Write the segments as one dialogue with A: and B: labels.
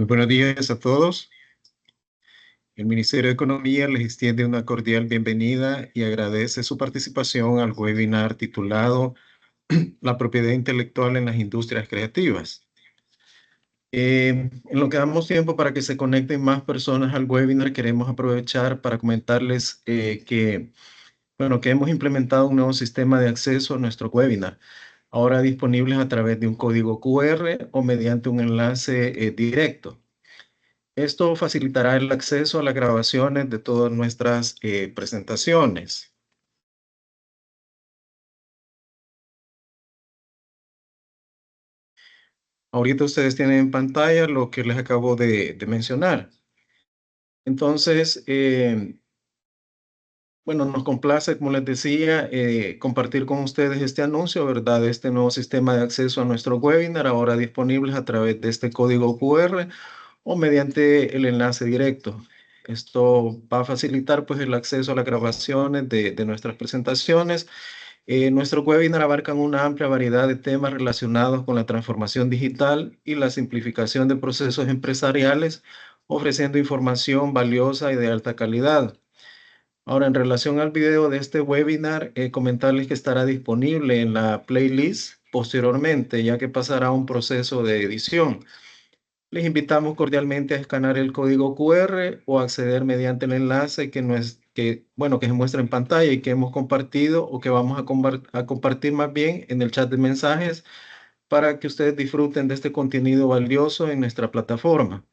A: Muy buenos días a todos. El Ministerio de Economía les extiende una cordial bienvenida y agradece su participación al webinar titulado La propiedad intelectual en las industrias creativas. En lo que damos tiempo para que se conecten más personas al webinar, queremos aprovechar para comentarles que hemos implementado un nuevo sistema de acceso a nuestro webinar, ahora disponibles a través de un código QR o mediante un enlace directo. Esto facilitará el acceso a las grabaciones de todas nuestras presentaciones. Ahorita ustedes tienen en pantalla lo que les acabo de mencionar. Entonces, nos complace, como les decía, compartir con ustedes este anuncio, ¿verdad? Este nuevo sistema de acceso a nuestro webinar, ahora disponibles a través de este código QR o mediante el enlace directo. Esto va a facilitar pues el acceso a las grabaciones de nuestras presentaciones. Nuestro webinar abarcan una amplia variedad de temas relacionados con la transformación digital y la simplificación de procesos empresariales, ofreciendo información valiosa y de alta calidad. Ahora, en relación al video de este webinar, comentarles que estará disponible en la playlist posteriormente, ya que pasará a un proceso de edición. Les invitamos cordialmente a escanear el código QR o acceder mediante el enlace que se muestra en pantalla y que hemos compartido o que vamos a compartir más bien en el chat de mensajes para que ustedes disfruten de este contenido valioso en nuestra plataforma.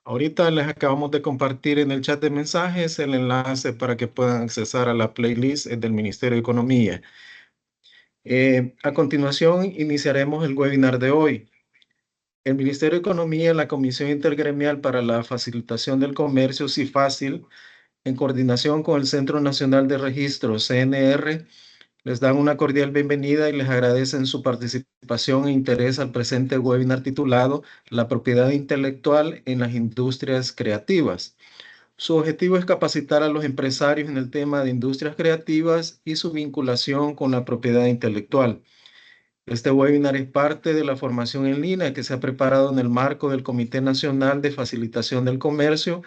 A: Ahorita les acabamos de compartir en el chat de mensajes el enlace para que puedan accesar a la playlist del Ministerio de Economía. A continuación, iniciaremos el webinar de hoy. El Ministerio de Economía y la Comisión Intergremial para la Facilitación del Comercio, CIFACIL, en coordinación con el Centro Nacional de Registro, CNR, les dan una cordial bienvenida y les agradecen su participación e interés al presente webinar titulado La propiedad intelectual en las industrias creativas. Su objetivo es capacitar a los empresarios en el tema de industrias creativas y su vinculación con la propiedad intelectual. Este webinar es parte de la formación en línea que se ha preparado en el marco del Comité Nacional de Facilitación del Comercio,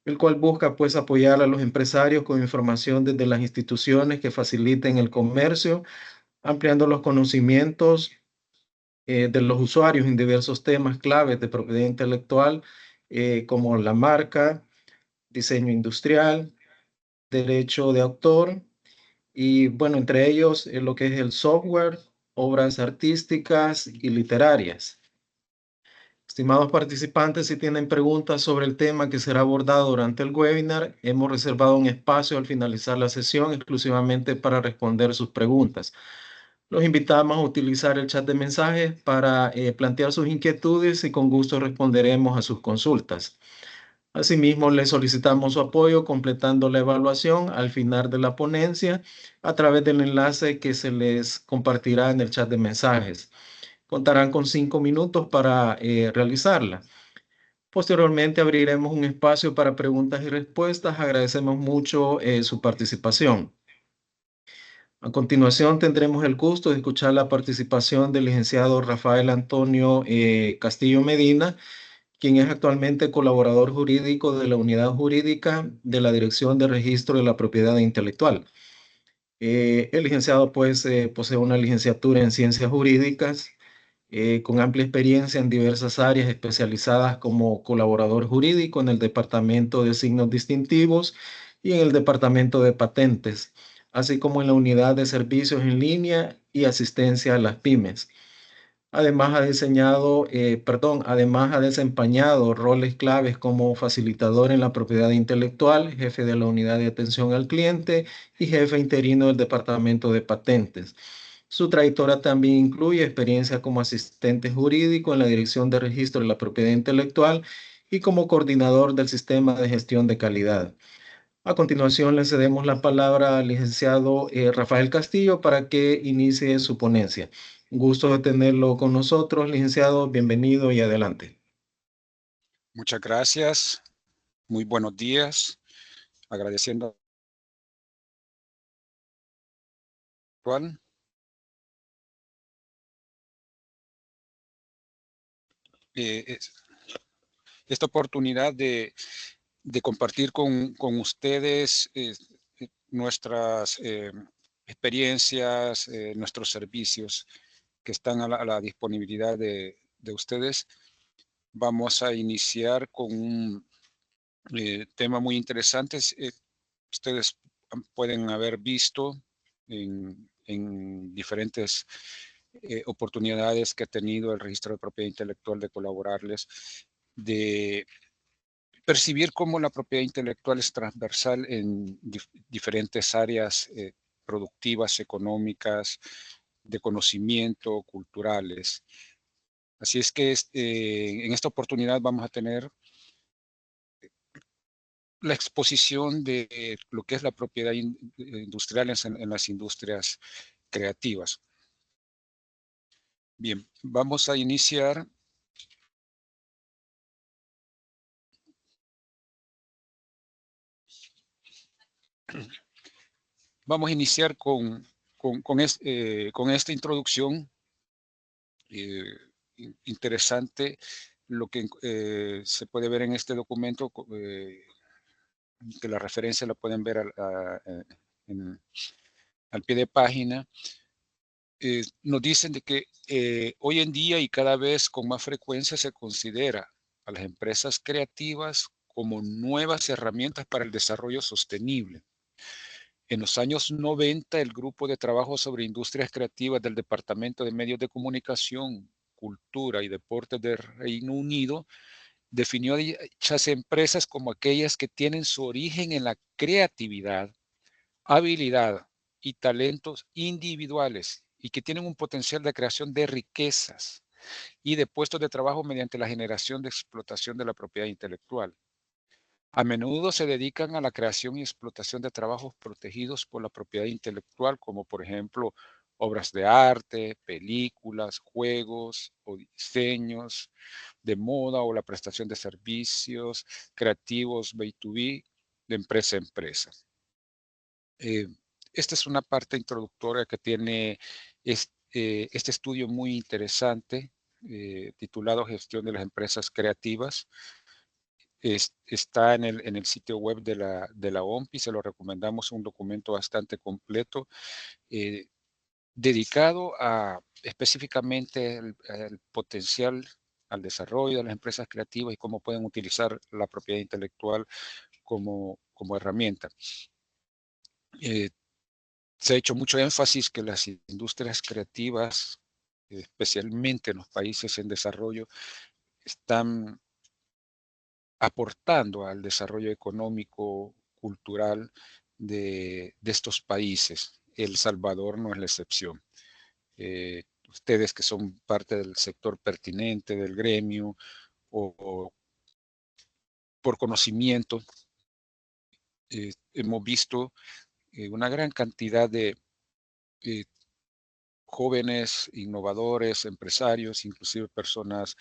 A: el cual busca pues apoyar a los empresarios con información desde las instituciones que faciliten el comercio, ampliando los conocimientos de los usuarios en diversos temas claves de propiedad intelectual, como la marca, diseño industrial, derecho de autor y entre ellos lo que es el software, obras artísticas y literarias. Estimados participantes, si tienen preguntas sobre el tema que será abordado durante el webinar, hemos reservado un espacio al finalizar la sesión exclusivamente para responder sus preguntas. Los invitamos a utilizar el chat de mensajes para plantear sus inquietudes y con gusto responderemos a sus consultas. Asimismo, les solicitamos su apoyo completando la evaluación al final de la ponencia a través del enlace que se les compartirá en el chat de mensajes. Contarán con 5 minutos para realizarla. Posteriormente abriremos un espacio para preguntas y respuestas. Agradecemos mucho su participación. A continuación tendremos el gusto de escuchar la participación del licenciado Rafael Antonio Castillo Medina, quien es actualmente colaborador jurídico de la Unidad Jurídica de la Dirección de Registro de la Propiedad Intelectual. El licenciado posee una licenciatura en Ciencias Jurídicas, con amplia experiencia en diversas áreas especializadas como colaborador jurídico en el Departamento de Signos Distintivos y en el Departamento de Patentes, así como en la Unidad de Servicios en Línea y Asistencia a las Pymes. Además ha desempeñado roles claves como facilitador en la propiedad intelectual, jefe de la unidad de atención al cliente y jefe interino del departamento de patentes. Su trayectoria también incluye experiencia como asistente jurídico en la Dirección de Registro de la Propiedad Intelectual y como coordinador del Sistema de Gestión de Calidad. A continuación, le cedemos la palabra al licenciado Rafael Castillo para que inicie su ponencia. Gusto de tenerlo con nosotros, licenciado. Bienvenido y adelante.
B: Muchas gracias. Muy buenos días. Agradeciendo esta oportunidad de compartir con ustedes nuestras experiencias, nuestros servicios que están a la disponibilidad de ustedes. Vamos a iniciar con un tema muy interesante. Ustedes pueden haber visto en diferentes oportunidades que ha tenido el Registro de Propiedad Intelectual de colaborarles, de percibir cómo la propiedad intelectual es transversal en diferentes áreas productivas, económicas, de conocimiento, culturales. Así es que en esta oportunidad vamos a tener la exposición de lo que es la propiedad industrial en las industrias creativas. Bien, vamos a iniciar. Vamos a iniciar con esta introducción interesante. Lo que se puede ver en este documento, que la referencia la pueden ver al pie de página. Nos dicen de que hoy en día y cada vez con más frecuencia se considera a las empresas creativas como nuevas herramientas para el desarrollo sostenible. En los años 90, el grupo de trabajo sobre industrias creativas del Departamento de Medios de Comunicación, Cultura y Deportes del Reino Unido definió dichas empresas como aquellas que tienen su origen en la creatividad, habilidad y talentos individuales y que tienen un potencial de creación de riquezas y de puestos de trabajo mediante la generación de explotación de la propiedad intelectual. A menudo se dedican a la creación y explotación de trabajos protegidos por la propiedad intelectual, como por ejemplo obras de arte, películas, juegos o diseños de moda o la prestación de servicios creativos B2B de empresa a empresa. Esta es una parte introductoria que tiene este estudio muy interesante titulado Gestión de las Empresas Creativas. Está en el sitio web de la OMPI, se lo recomendamos, un documento bastante completo dedicado a específicamente el potencial al desarrollo de las empresas creativas y cómo pueden utilizar la propiedad intelectual como herramienta. Se ha hecho mucho énfasis que las industrias creativas, especialmente en los países en desarrollo, están aportando al desarrollo económico, cultural de estos países. El Salvador no es la excepción. Ustedes que son parte del sector pertinente del gremio o por conocimiento, hemos visto una gran cantidad de jóvenes, innovadores, empresarios, inclusive personas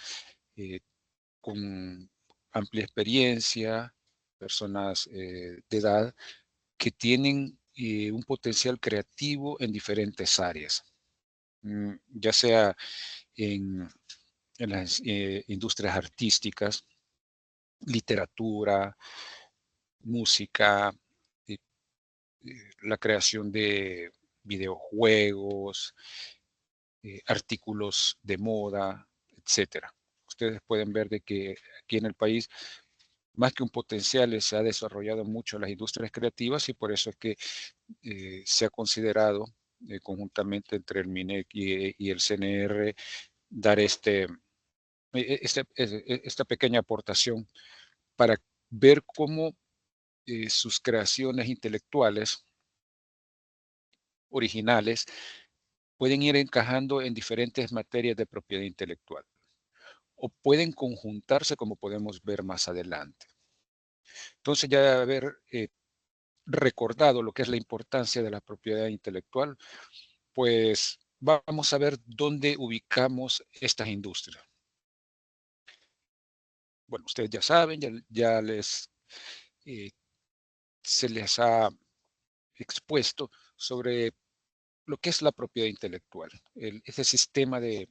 B: con amplia experiencia, personas de edad que tienen un potencial creativo en diferentes áreas, ya sea en las industrias artísticas, literatura, música, la creación de videojuegos, artículos de moda, etcétera. Ustedes pueden ver de que aquí en el país, más que un potencial, se ha desarrollado mucho las industrias creativas y por eso es que se ha considerado conjuntamente entre el MINEC y el CNR dar esta pequeña aportación para ver cómo sus creaciones intelectuales originales pueden ir encajando en diferentes materias de propiedad intelectual o pueden conjuntarse como podemos ver más adelante. Entonces, ya de haber recordado lo que es la importancia de la propiedad intelectual, pues vamos a ver dónde ubicamos estas industrias. Bueno, ustedes ya saben, ya se les ha expuesto sobre lo que es la propiedad intelectual, ese sistema de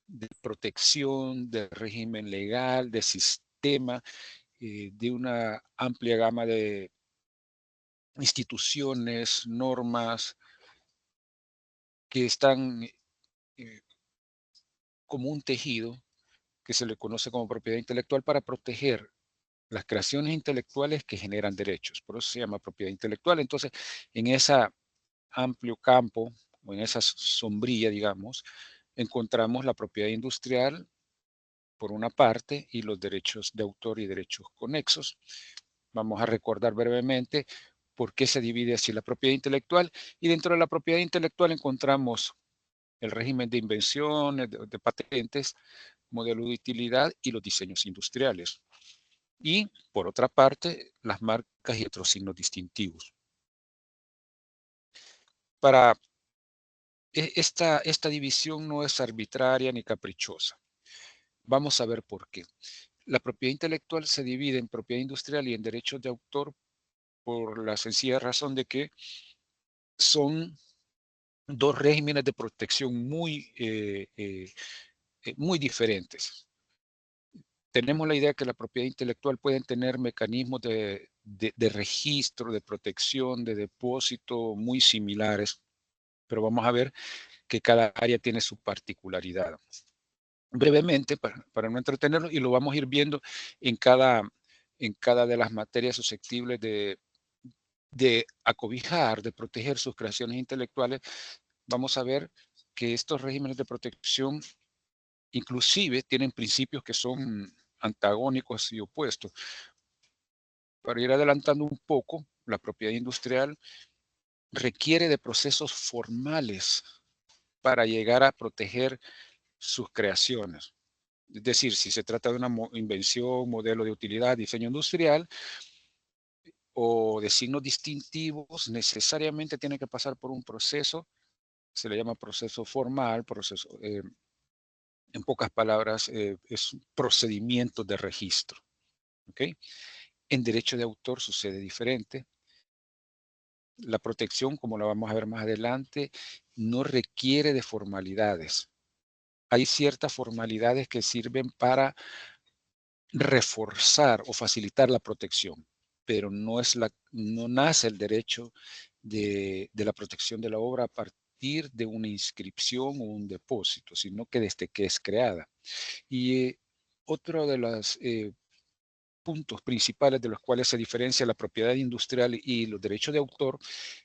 B: de protección, de régimen legal, de sistema, de una amplia gama de instituciones, normas que están eh, como un tejido que se le conoce como propiedad intelectual para proteger las creaciones intelectuales que generan derechos. Por eso se llama propiedad intelectual. Entonces, en ese amplio campo o en esa sombrilla, digamos, encontramos la propiedad industrial por una parte y los derechos de autor y derechos conexos. Vamos a recordar brevemente por qué se divide así la propiedad intelectual, y dentro de la propiedad intelectual encontramos el régimen de invenciones, de patentes, modelo de utilidad y los diseños industriales. Y, por otra parte, las marcas y otros signos distintivos. Para esta división no es arbitraria ni caprichosa. Vamos a ver por qué. La propiedad intelectual se divide en propiedad industrial y en derechos de autor por la sencilla razón de que son dos regímenes de protección muy diferentes. Tenemos la idea que la propiedad intelectual puede tener mecanismos de registro, de protección, de depósito muy similares, pero vamos a ver que cada área tiene su particularidad. Brevemente, para no entretenernos, y lo vamos a ir viendo en cada de las materias susceptibles de acobijar, de proteger sus creaciones intelectuales, vamos a ver que estos regímenes de protección inclusive tienen principios que son antagónicos y opuestos. Para ir adelantando un poco, la propiedad industrial requiere de procesos formales para llegar a proteger sus creaciones. Es decir, si se trata de una invención, modelo de utilidad, diseño industrial o de signos distintivos, necesariamente tiene que pasar por un proceso, se le llama proceso formal, en pocas palabras, es un procedimiento de registro. ¿Okay? En derecho de autor sucede diferente. La protección, como la vamos a ver más adelante, no requiere de formalidades. Hay ciertas formalidades que sirven para reforzar o facilitar la protección, pero no nace el derecho de la protección de la obra a partir de una inscripción o un depósito, sino que desde que es creada. Y otro de los puntos principales de los cuales se diferencia la propiedad industrial y los derechos de autor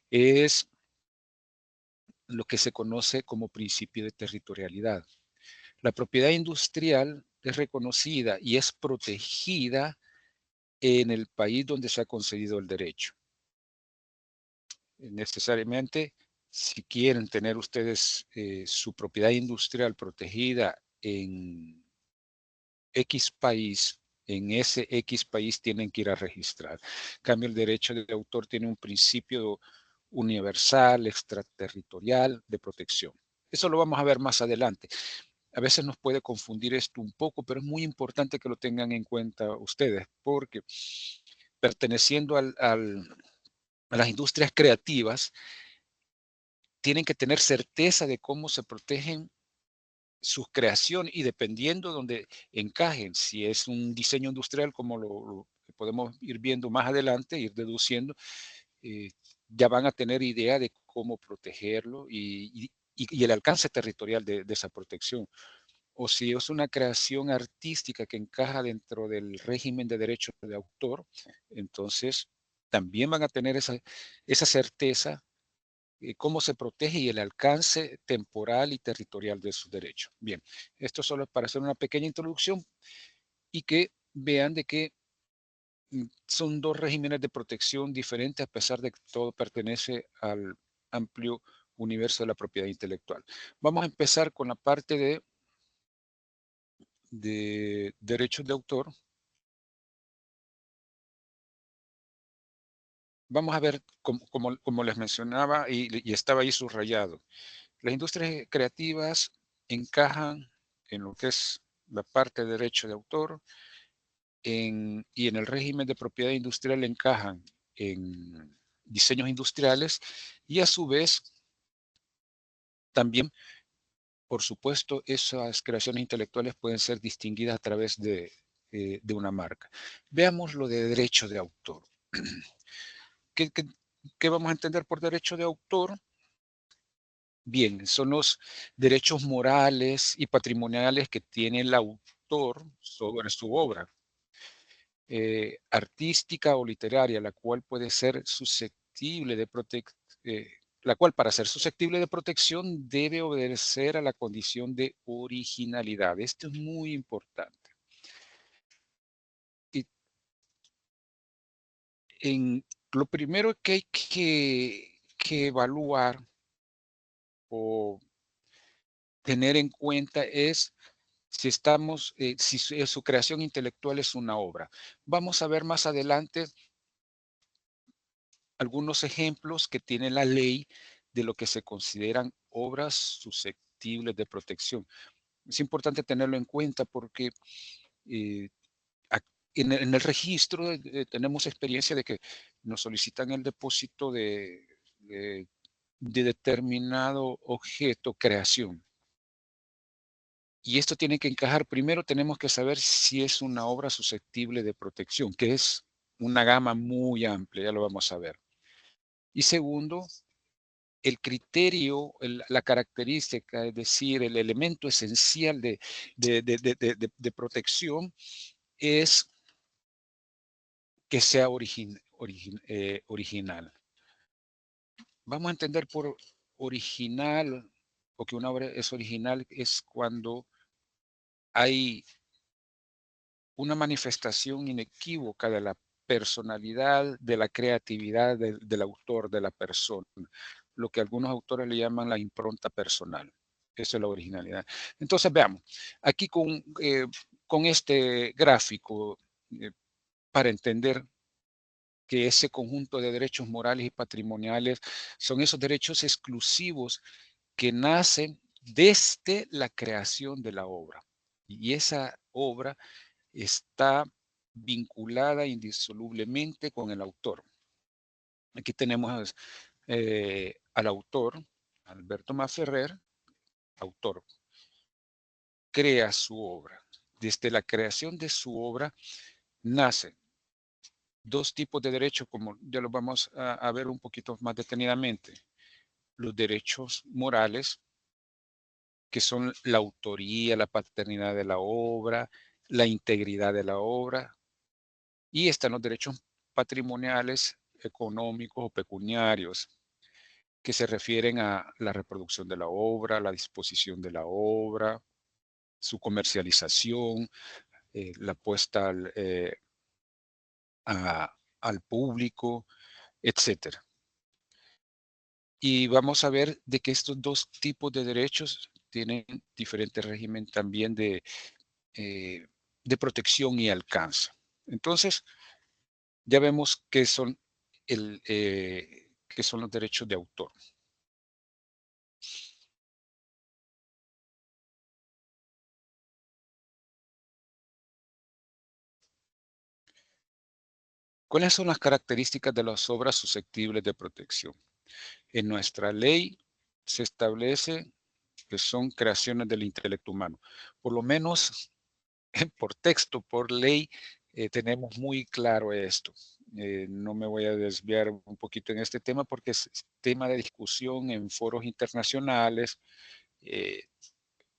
B: es lo que se conoce como principio de territorialidad. La propiedad industrial es reconocida y es protegida en el país donde se ha concedido el derecho. Necesariamente, si quieren tener ustedes su propiedad industrial protegida en X país, en ese X país tienen que ir a registrar. En cambio, el derecho de autor tiene un principio universal, extraterritorial de protección. Eso lo vamos a ver más adelante. A veces nos puede confundir esto un poco, pero es muy importante que lo tengan en cuenta ustedes, porque perteneciendo a las industrias creativas, tienen que tener certeza de cómo se protegen sus creaciones y dependiendo de donde encajen, si es un diseño industrial, como lo podemos ir viendo más adelante, ir deduciendo, eh, ya van a tener idea de cómo protegerlo y el alcance territorial de esa protección. O si es una creación artística que encaja dentro del régimen de derecho de autor, entonces también van a tener esa certeza cómo se protege y el alcance temporal y territorial de sus derechos. Bien, esto solo es para hacer una pequeña introducción y que vean de que son dos regímenes de protección diferentes a pesar de que todo pertenece al amplio universo de la propiedad intelectual. Vamos a empezar con la parte de derechos de autor. Vamos a ver, como les mencionaba y estaba ahí subrayado, las industrias creativas encajan en lo que es la parte de derecho de autor y en el régimen de propiedad industrial encajan en diseños industriales y a su vez también por supuesto, esas creaciones intelectuales pueden ser distinguidas a través de una marca. Veamos lo de derecho de autor. ¿Qué vamos a entender por derecho de autor? Bien, son los derechos morales y patrimoniales que tiene el autor sobre su obra, artística o literaria, la cual puede ser susceptible de la cual para ser susceptible de protección debe obedecer a la condición de originalidad. Esto es muy importante. Y lo primero que hay que evaluar o tener en cuenta es si su creación intelectual es una obra. Vamos a ver más adelante algunos ejemplos que tiene la ley de lo que se consideran obras susceptibles de protección. Es importante tenerlo en cuenta porque eh, en el registro tenemos experiencia de que nos solicitan el depósito de determinado objeto, creación. Y esto tiene que encajar. Primero tenemos que saber si es una obra susceptible de protección, que es una gama muy amplia, ya lo vamos a ver. Y segundo, el criterio, la característica, es decir, el elemento esencial de protección es que sea original. Vamos a entender por original, o que una obra es original, es cuando hay una manifestación inequívoca de la personalidad, de la creatividad del autor, de la persona, lo que algunos autores le llaman la impronta personal. Eso es la originalidad. Entonces, veamos, aquí con este gráfico, para entender que ese conjunto de derechos morales y patrimoniales son esos derechos exclusivos que nacen desde la creación de la obra. Y esa obra está vinculada indisolublemente con el autor. Aquí tenemos al autor, Alberto Masferrer, autor, crea su obra. Desde la creación de su obra nacen dos tipos de derechos, como ya lo vamos a ver un poquito más detenidamente. Los derechos morales, que son la autoría, la paternidad de la obra, la integridad de la obra, y están los derechos patrimoniales, económicos o pecuniarios, que se refieren a la reproducción de la obra, la disposición de la obra, su comercialización, la puesta al público, etcétera. Y vamos a ver de que estos dos tipos de derechos tienen diferentes régimen también de protección y alcance. Entonces, ya vemos qué son los derechos de autor. ¿Cuáles son las características de las obras susceptibles de protección? En nuestra ley se establece que son creaciones del intelecto humano. Por lo menos por texto, por ley, tenemos muy claro esto. No me voy a desviar un poquito en este tema porque es tema de discusión en foros internacionales,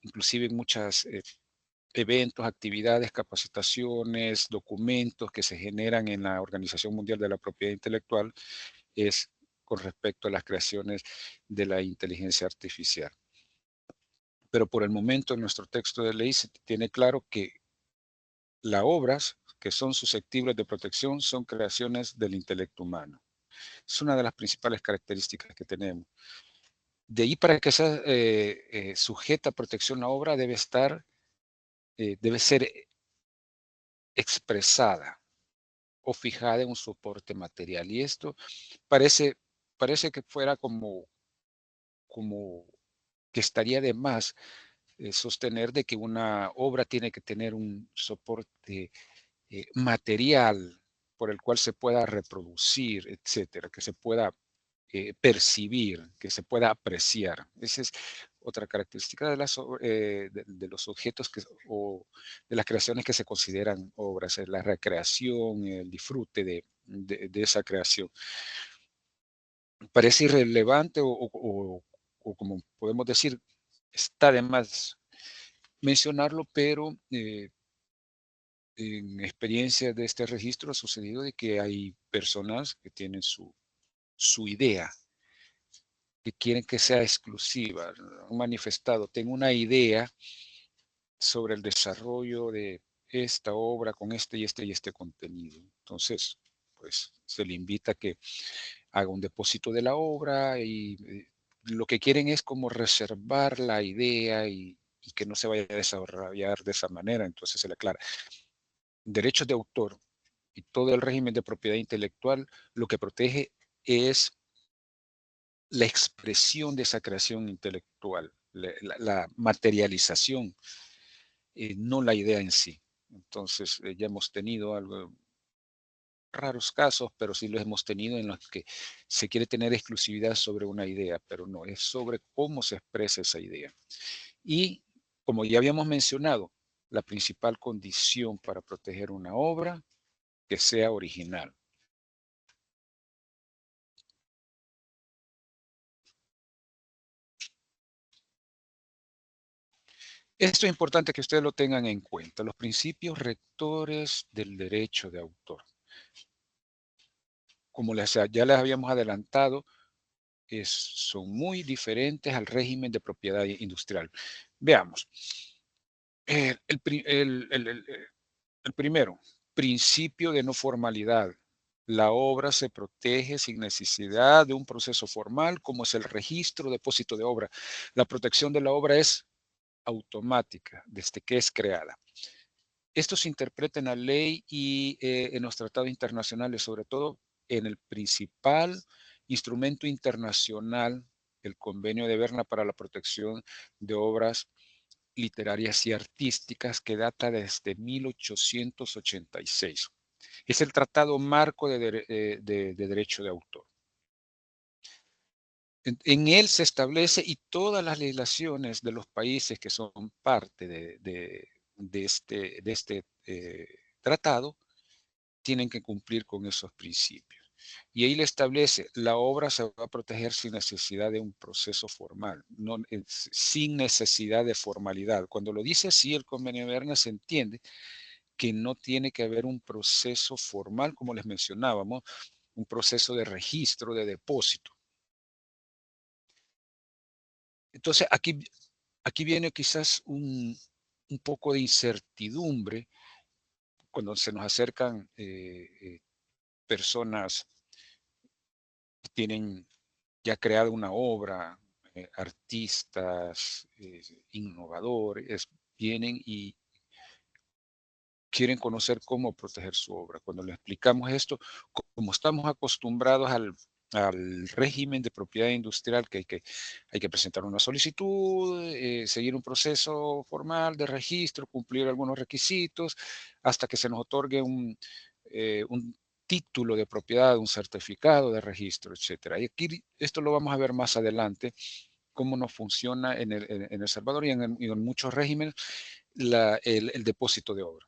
B: inclusive en muchos eventos, actividades, capacitaciones, documentos que se generan en la Organización Mundial de la Propiedad Intelectual, es con respecto a las creaciones de la inteligencia artificial. Pero por el momento en nuestro texto de ley se tiene claro que las obras que son susceptibles de protección son creaciones del intelecto humano. Es una de las principales características que tenemos. De ahí para que sea sujeta a protección la obra debe ser expresada o fijada en un soporte material. Y esto parece que fuera como que estaría de más sostener de que una obra tiene que tener un soporte material por el cual se pueda reproducir, etcétera, que se pueda percibir, que se pueda apreciar. Ese es otra característica de los objetos o de las creaciones que se consideran obras, es la recreación, el disfrute de esa creación. Parece irrelevante o como podemos decir, está de más mencionarlo, pero en experiencia de este registro ha sucedido de que hay personas que tienen su idea, que quieren que sea exclusiva. Han manifestado, tengo una idea sobre el desarrollo de esta obra con este y este contenido. Entonces, pues se le invita a que haga un depósito de la obra y lo que quieren es como reservar la idea y que no se vaya a desarrollar de esa manera. Entonces se le aclara, derechos de autor y todo el régimen de propiedad intelectual lo que protege es la expresión de esa creación intelectual, la materialización, no la idea en sí. Entonces, ya hemos tenido algo, raros casos, pero sí los hemos tenido en los que se quiere tener exclusividad sobre una idea, pero no, es sobre cómo se expresa esa idea. Y como ya habíamos mencionado, la principal condición para proteger una obra, que sea original. Esto es importante que ustedes lo tengan en cuenta, los principios rectores del derecho de autor. Como ya les habíamos adelantado, son muy diferentes al régimen de propiedad industrial. Veamos. El primero, principio de no formalidad. La obra se protege sin necesidad de un proceso formal, como es el registro, depósito de obra. La protección de la obra es automática desde que es creada. Esto se interpreta en la ley y en los tratados internacionales, sobre todo en el principal instrumento internacional, el Convenio de Berna para la protección de obras literarias y artísticas, que data desde 1886. Es el tratado marco de derecho de autor. En él se establece, y todas las legislaciones de los países que son parte de este tratado tienen que cumplir con esos principios. Y ahí le establece, la obra se va a proteger sin necesidad de un proceso formal, no, sin necesidad de formalidad. Cuando lo dice así el Convenio de Berna, se entiende que no tiene que haber un proceso formal, como les mencionábamos, un proceso de registro, de depósito. Entonces, aquí viene quizás un poco de incertidumbre cuando se nos acercan personas que tienen ya creado una obra, artistas, innovadores, vienen y quieren conocer cómo proteger su obra. Cuando le explicamos esto, como estamos acostumbrados al régimen de propiedad industrial, que hay que presentar una solicitud, seguir un proceso formal de registro, cumplir algunos requisitos, hasta que se nos otorgue un título de propiedad, un certificado de registro, etcétera. Y aquí esto lo vamos a ver más adelante, cómo nos funciona en El Salvador y en muchos regímenes el depósito de obra.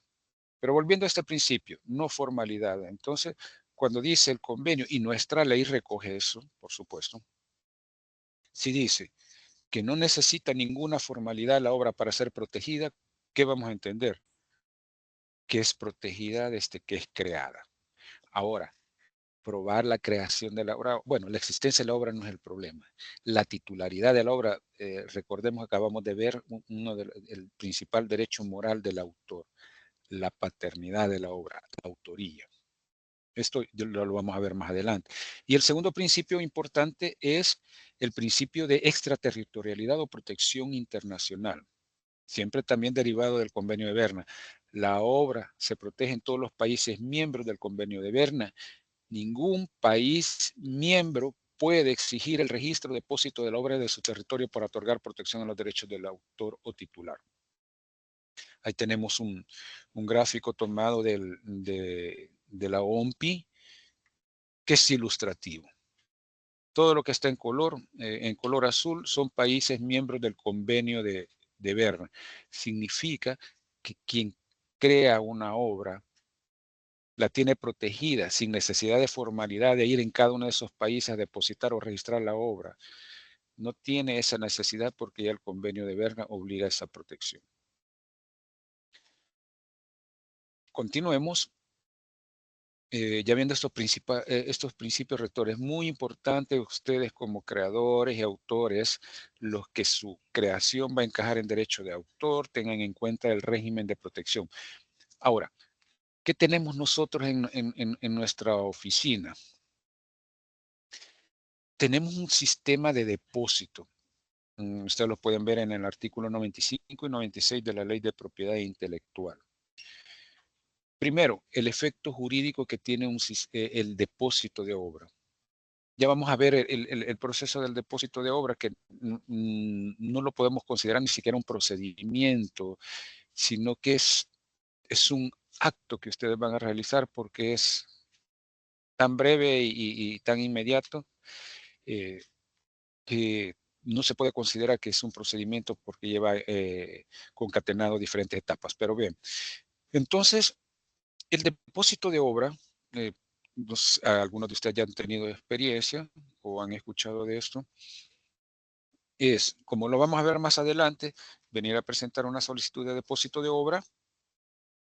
B: Pero volviendo a este principio, no formalidad. Entonces, cuando dice el convenio, y nuestra ley recoge eso, por supuesto, si dice que no necesita ninguna formalidad la obra para ser protegida, ¿qué vamos a entender? Que es protegida desde que es creada. Ahora, probar la creación de la obra, bueno, la existencia de la obra no es el problema. La titularidad de la obra, recordemos, acabamos de ver el principal derecho moral del autor, la paternidad de la obra, la autoría. Esto lo vamos a ver más adelante. Y el segundo principio importante es el principio de extraterritorialidad o protección internacional, siempre también derivado del Convenio de Berna. La obra se protege en todos los países miembros del Convenio de Berna. Ningún país miembro puede exigir el registro de depósito de la obra de su territorio para otorgar protección a los derechos del autor o titular. Ahí tenemos un gráfico tomado de la OMPI, que es ilustrativo. Todo lo que está en color azul son países miembros del convenio de Berna. Significa que quien crea una obra la tiene protegida sin necesidad de formalidad de ir en cada uno de esos países a depositar o registrar la obra. No tiene esa necesidad porque ya el convenio de Berna obliga a esa protección. Continuemos. Ya viendo estos principios rectores, muy importante ustedes como creadores y autores, los que su creación va a encajar en derecho de autor, tengan en cuenta el régimen de protección. Ahora, ¿qué tenemos nosotros en nuestra oficina? Tenemos un sistema de depósito. Ustedes lo pueden ver en el artículo 95 y 96 de la Ley de Propiedad Intelectual. Primero, el efecto jurídico que tiene el depósito de obra. Ya vamos a ver el proceso del depósito de obra, que no lo podemos considerar ni siquiera un procedimiento, sino que es un acto que ustedes van a realizar porque es tan breve y tan inmediato que no se puede considerar que es un procedimiento porque lleva concatenado diferentes etapas. Pero bien, entonces el depósito de obra, algunos de ustedes ya han tenido experiencia o han escuchado de esto, es, como lo vamos a ver más adelante, venir a presentar una solicitud de depósito de obra,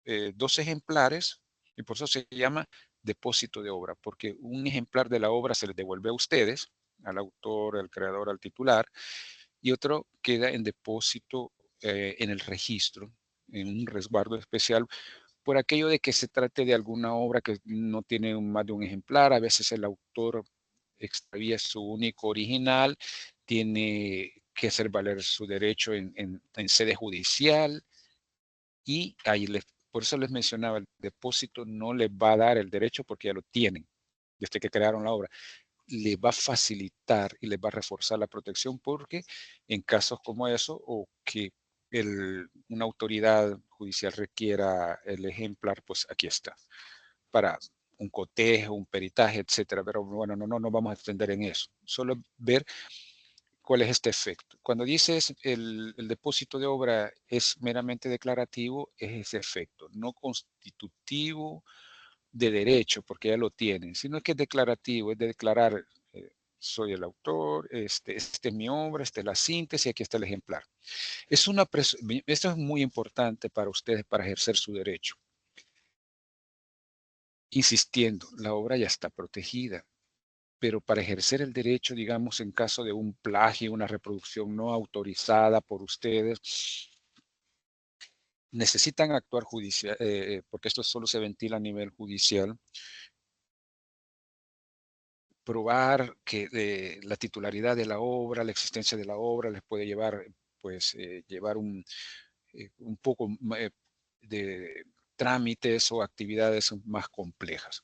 B: 2 ejemplares, y por eso se llama depósito de obra, porque un ejemplar de la obra se les devuelve a ustedes, al autor, al creador, al titular, y otro queda en depósito en el registro, en un resguardo especial, por aquello de que se trate de alguna obra que no tiene más de un ejemplar. A veces el autor extravía su único original, tiene que hacer valer su derecho en sede judicial, y ahí por eso les mencionaba, el depósito no les va a dar el derecho porque ya lo tienen desde que crearon la obra. Le va a facilitar y les va a reforzar la protección, porque en casos como eso, o que una autoridad judicial requiera el ejemplar, pues aquí está, para un cotejo, un peritaje, etcétera. Pero bueno, no vamos a extender en eso. Solo ver cuál es este efecto. Cuando dices el depósito de obra es meramente declarativo, es ese efecto, no constitutivo de derecho, porque ya lo tienen, sino que es declarativo, es de declarar, soy el autor, esta es mi obra, esta es la síntesis, aquí está el ejemplar. Esto es muy importante para ustedes para ejercer su derecho. Insistiendo, la obra ya está protegida, pero para ejercer el derecho, digamos, en caso de un plagio, una reproducción no autorizada por ustedes, necesitan actuar judicial, porque esto solo se ventila a nivel judicial, probar que la titularidad de la obra, la existencia de la obra les puede llevar, pues, llevar un poco de trámites o actividades más complejas.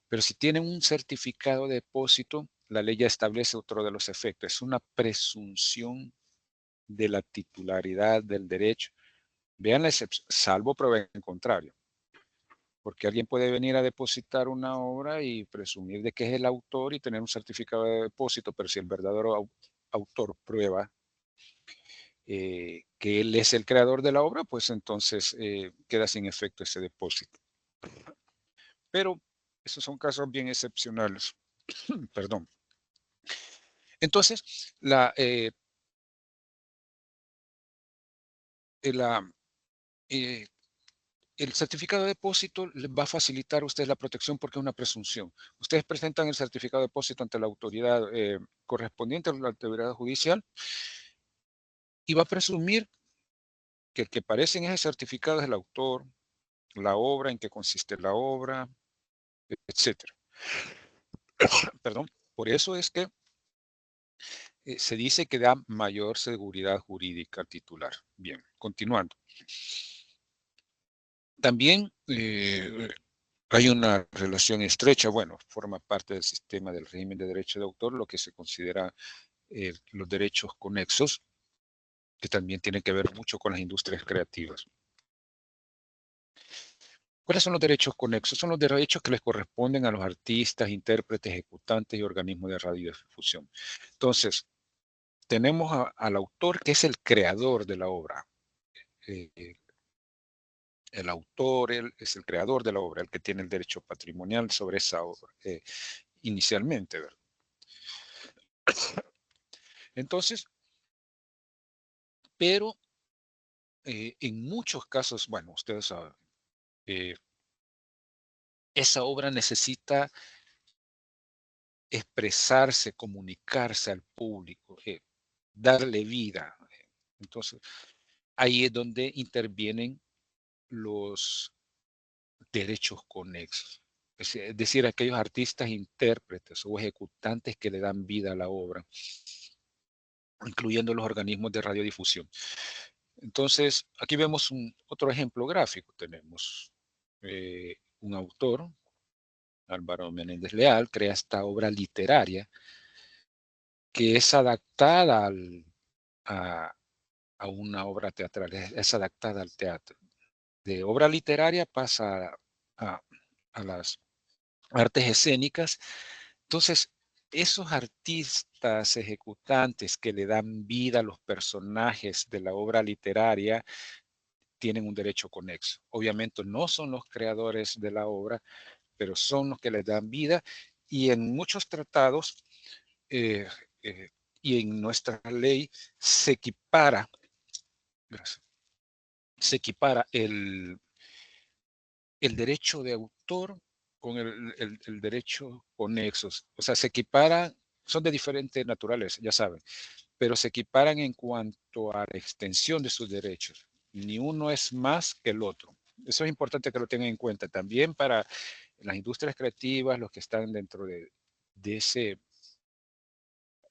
B: Pero si tienen un certificado de depósito, la ley ya establece otro de los efectos. Es una presunción de la titularidad del derecho. Vean la excepción, salvo prueba en contrario. Porque alguien puede venir a depositar una obra y presumir de que es el autor y tener un certificado de depósito, pero si el verdadero autor prueba que él es el creador de la obra, pues entonces queda sin efecto ese depósito. Pero esos son casos bien excepcionales. Perdón. Entonces, el certificado de depósito les va a facilitar a ustedes la protección porque es una presunción. Ustedes presentan el certificado de depósito ante la autoridad correspondiente a la autoridad judicial y va a presumir que el que aparece en ese certificado es el autor, la obra, en qué consiste la obra, etcétera. Perdón. Por eso es que se dice que da mayor seguridad jurídica al titular. Bien, continuando. También hay una relación estrecha, bueno, forma parte del sistema del régimen de derecho de autor, lo que se considera los derechos conexos, que también tienen que ver mucho con las industrias creativas. ¿Cuáles son los derechos conexos? Son los derechos que les corresponden a los artistas, intérpretes, ejecutantes y organismos de radiodifusión. Entonces, tenemos al autor, que es el creador de la obra. El autor es el creador de la obra, el que tiene el derecho patrimonial sobre esa obra inicialmente, ¿verdad? Entonces, pero en muchos casos, bueno, ustedes saben, esa obra necesita expresarse, comunicarse al público, darle vida. Entonces, ahí es donde intervienen los derechos conexos. Es decir, aquellos artistas, intérpretes o ejecutantes que le dan vida a la obra, incluyendo los organismos de radiodifusión. Entonces, aquí vemos otro ejemplo gráfico. Tenemos un autor, Álvaro Menéndez Leal, crea esta obra literaria que es adaptada a una obra teatral, es adaptada al teatro. De obra literaria pasa a las artes escénicas. Entonces, esos artistas ejecutantes que le dan vida a los personajes de la obra literaria tienen un derecho conexo. Obviamente no son los creadores de la obra, pero son los que les dan vida, y en muchos tratados eh, eh, y en nuestra ley se equipara, gracias, se equipara el derecho de autor con el derecho conexos. O sea, se equiparan, son de diferentes naturaleza, ya saben, pero se equiparan en cuanto a la extensión de sus derechos. Ni uno es más que el otro. Eso es importante que lo tengan en cuenta. También para las industrias creativas, los que están dentro de ese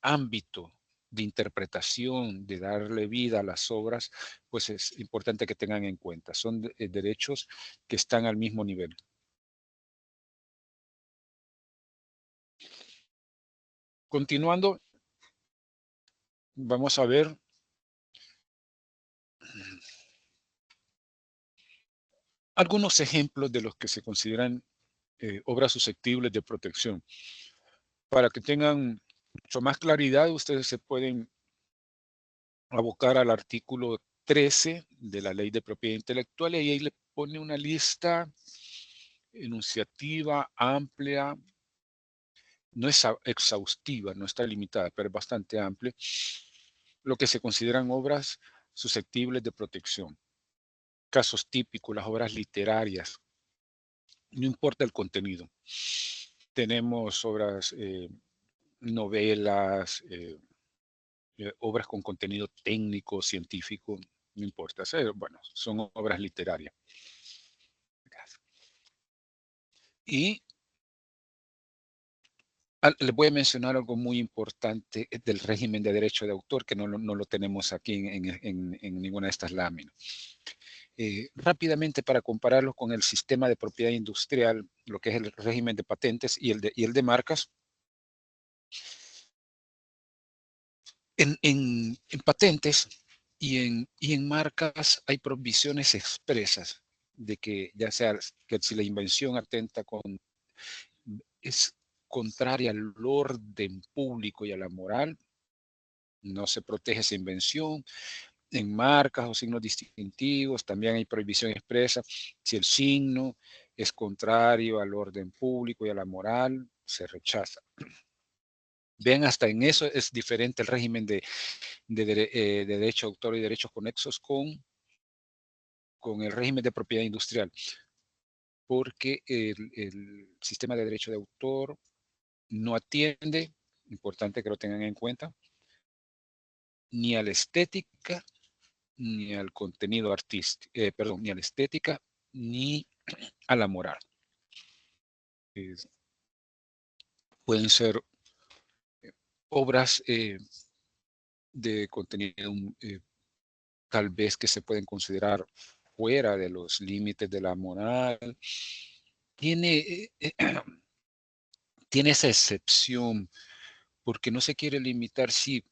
B: ámbito de interpretación, de darle vida a las obras, pues es importante que tengan en cuenta. Son derechos que están al mismo nivel. Continuando, vamos a ver algunos ejemplos de los que se consideran obras susceptibles de protección. Para que tengan mucho más claridad, ustedes se pueden abocar al artículo 13 de la Ley de Propiedad Intelectual, y ahí le pone una lista enunciativa, amplia, no es exhaustiva, no está limitada, pero es bastante amplia, lo que se consideran obras susceptibles de protección. Casos típicos, las obras literarias, no importa el contenido. Tenemos obras, novelas, obras con contenido técnico, científico, no importa. Bueno, son obras literarias. Y les voy a mencionar algo muy importante del régimen de derecho de autor, que no lo tenemos aquí en ninguna de estas láminas. Rápidamente, para compararlo con el sistema de propiedad industrial, lo que es el régimen de patentes y el de marcas. En patentes y en marcas hay provisiones expresas de que ya sea que si la invención atenta es contraria al orden público y a la moral, no se protege esa invención. En marcas o signos distintivos también hay prohibición expresa. Si el signo es contrario al orden público y a la moral, se rechaza. Vean, hasta en eso es diferente el régimen de derecho de autor y derechos conexos con el régimen de propiedad industrial, porque el sistema de derecho de autor no atiende, importante que lo tengan en cuenta, ni a la estética, ni al contenido artístico, perdón, ni a la estética, ni a la moral. Pueden ser obras de contenido tal vez que se pueden considerar fuera de los límites de la moral. Tiene, tiene esa excepción porque no se quiere limitar. Sí,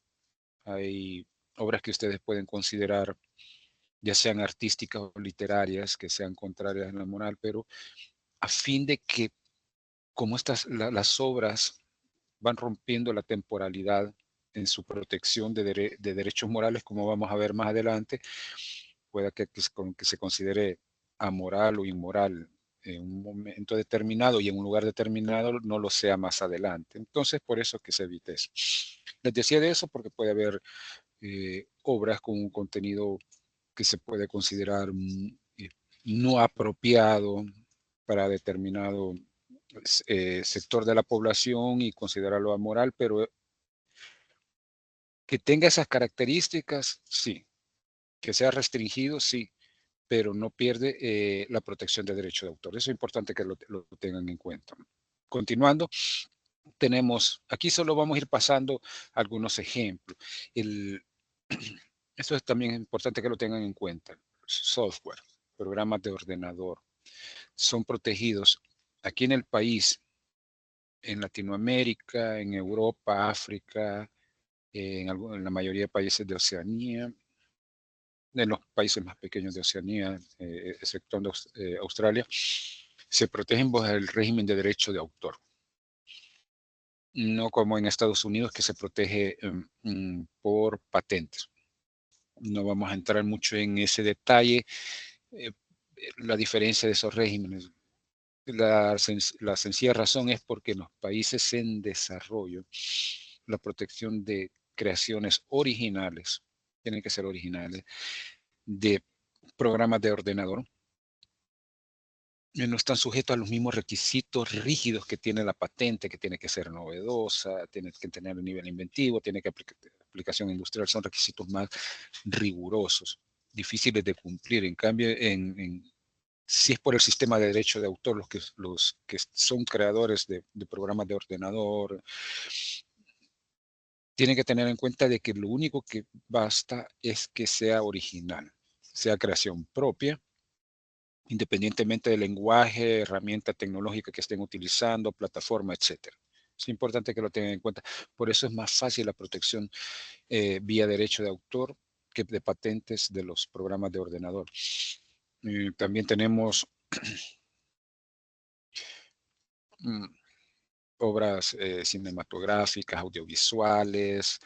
B: hay obras que ustedes pueden considerar ya sean artísticas o literarias, que sean contrarias a la moral, pero a fin de que, como las obras van rompiendo la temporalidad en su protección de derechos morales, como vamos a ver más adelante, pueda que se considere amoral o inmoral en un momento determinado y en un lugar determinado no lo sea más adelante. Entonces, por eso que se evite eso. Les decía de eso porque puede haber obras con un contenido que se puede considerar no apropiado para determinado sector de la población y considerarlo amoral, pero que tenga esas características, sí. Que sea restringido, sí, pero no pierde la protección de derecho de autor. Eso es importante que lo tengan en cuenta. Continuando, tenemos, aquí solo vamos a ir pasando algunos ejemplos. Esto es también importante que lo tengan en cuenta. Software, programas de ordenador, son protegidos aquí en el país, en Latinoamérica, en Europa, África, en la mayoría de países de Oceanía, en los países más pequeños de Oceanía, exceptuando Australia, se protegen bajo el régimen de derecho de autor. No como en Estados Unidos, que se protege por patentes. No vamos a entrar mucho en ese detalle, la diferencia de esos regímenes. La sencilla razón es porque en los países en desarrollo, la protección de creaciones originales, tienen que ser originales, de programas de ordenador, no están sujetos a los mismos requisitos rígidos que tiene la patente, que tiene que ser novedosa, tiene que tener un nivel inventivo, tiene que aplicación industrial, son requisitos más rigurosos, difíciles de cumplir. En cambio, si es por el sistema de derecho de autor, los que son creadores de programas de ordenador, tienen que tener en cuenta de que lo único que basta es que sea original, sea creación propia, independientemente del lenguaje, herramienta tecnológica que estén utilizando, plataforma, etcétera. Es importante que lo tengan en cuenta. Por eso es más fácil la protección vía derecho de autor que de patentes de los programas de ordenador. También tenemos obras cinematográficas, audiovisuales,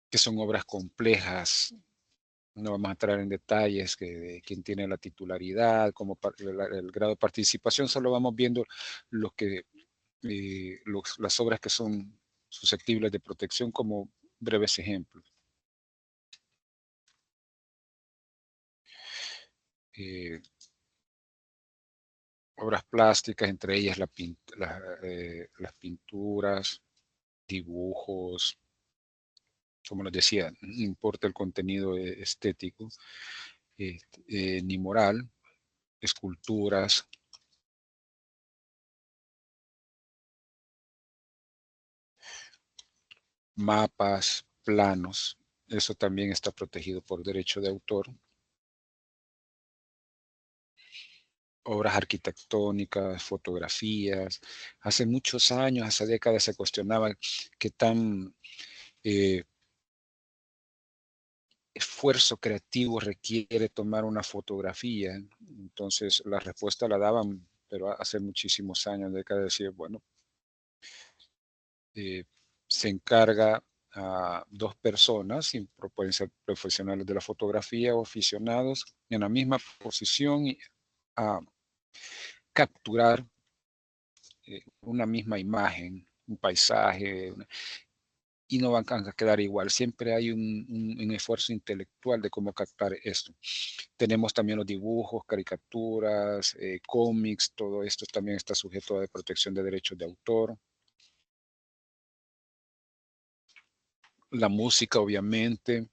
B: que son obras complejas. No vamos a entrar en detalles de quién tiene la titularidad, el grado de participación, solo vamos viendo las obras que son susceptibles de protección como breves ejemplos. Obras plásticas, entre ellas las pinturas, dibujos, como les decía, no importa el contenido estético ni moral, esculturas, mapas, planos, eso también está protegido por derecho de autor. Obras arquitectónicas, fotografías. Hace muchos años, hace décadas se cuestionaba qué tan esfuerzo creativo requiere tomar una fotografía. Entonces la respuesta la daban, pero hace muchísimos años, décadas, decir, bueno, se encarga a dos personas, pueden ser profesionales de la fotografía o aficionados, en la misma posición a capturar una misma imagen, un paisaje, y no van a quedar igual. Siempre hay un esfuerzo intelectual de cómo captar esto. Tenemos también los dibujos, caricaturas, cómics, todo esto también está sujeto a protección de derechos de autor. La música, obviamente.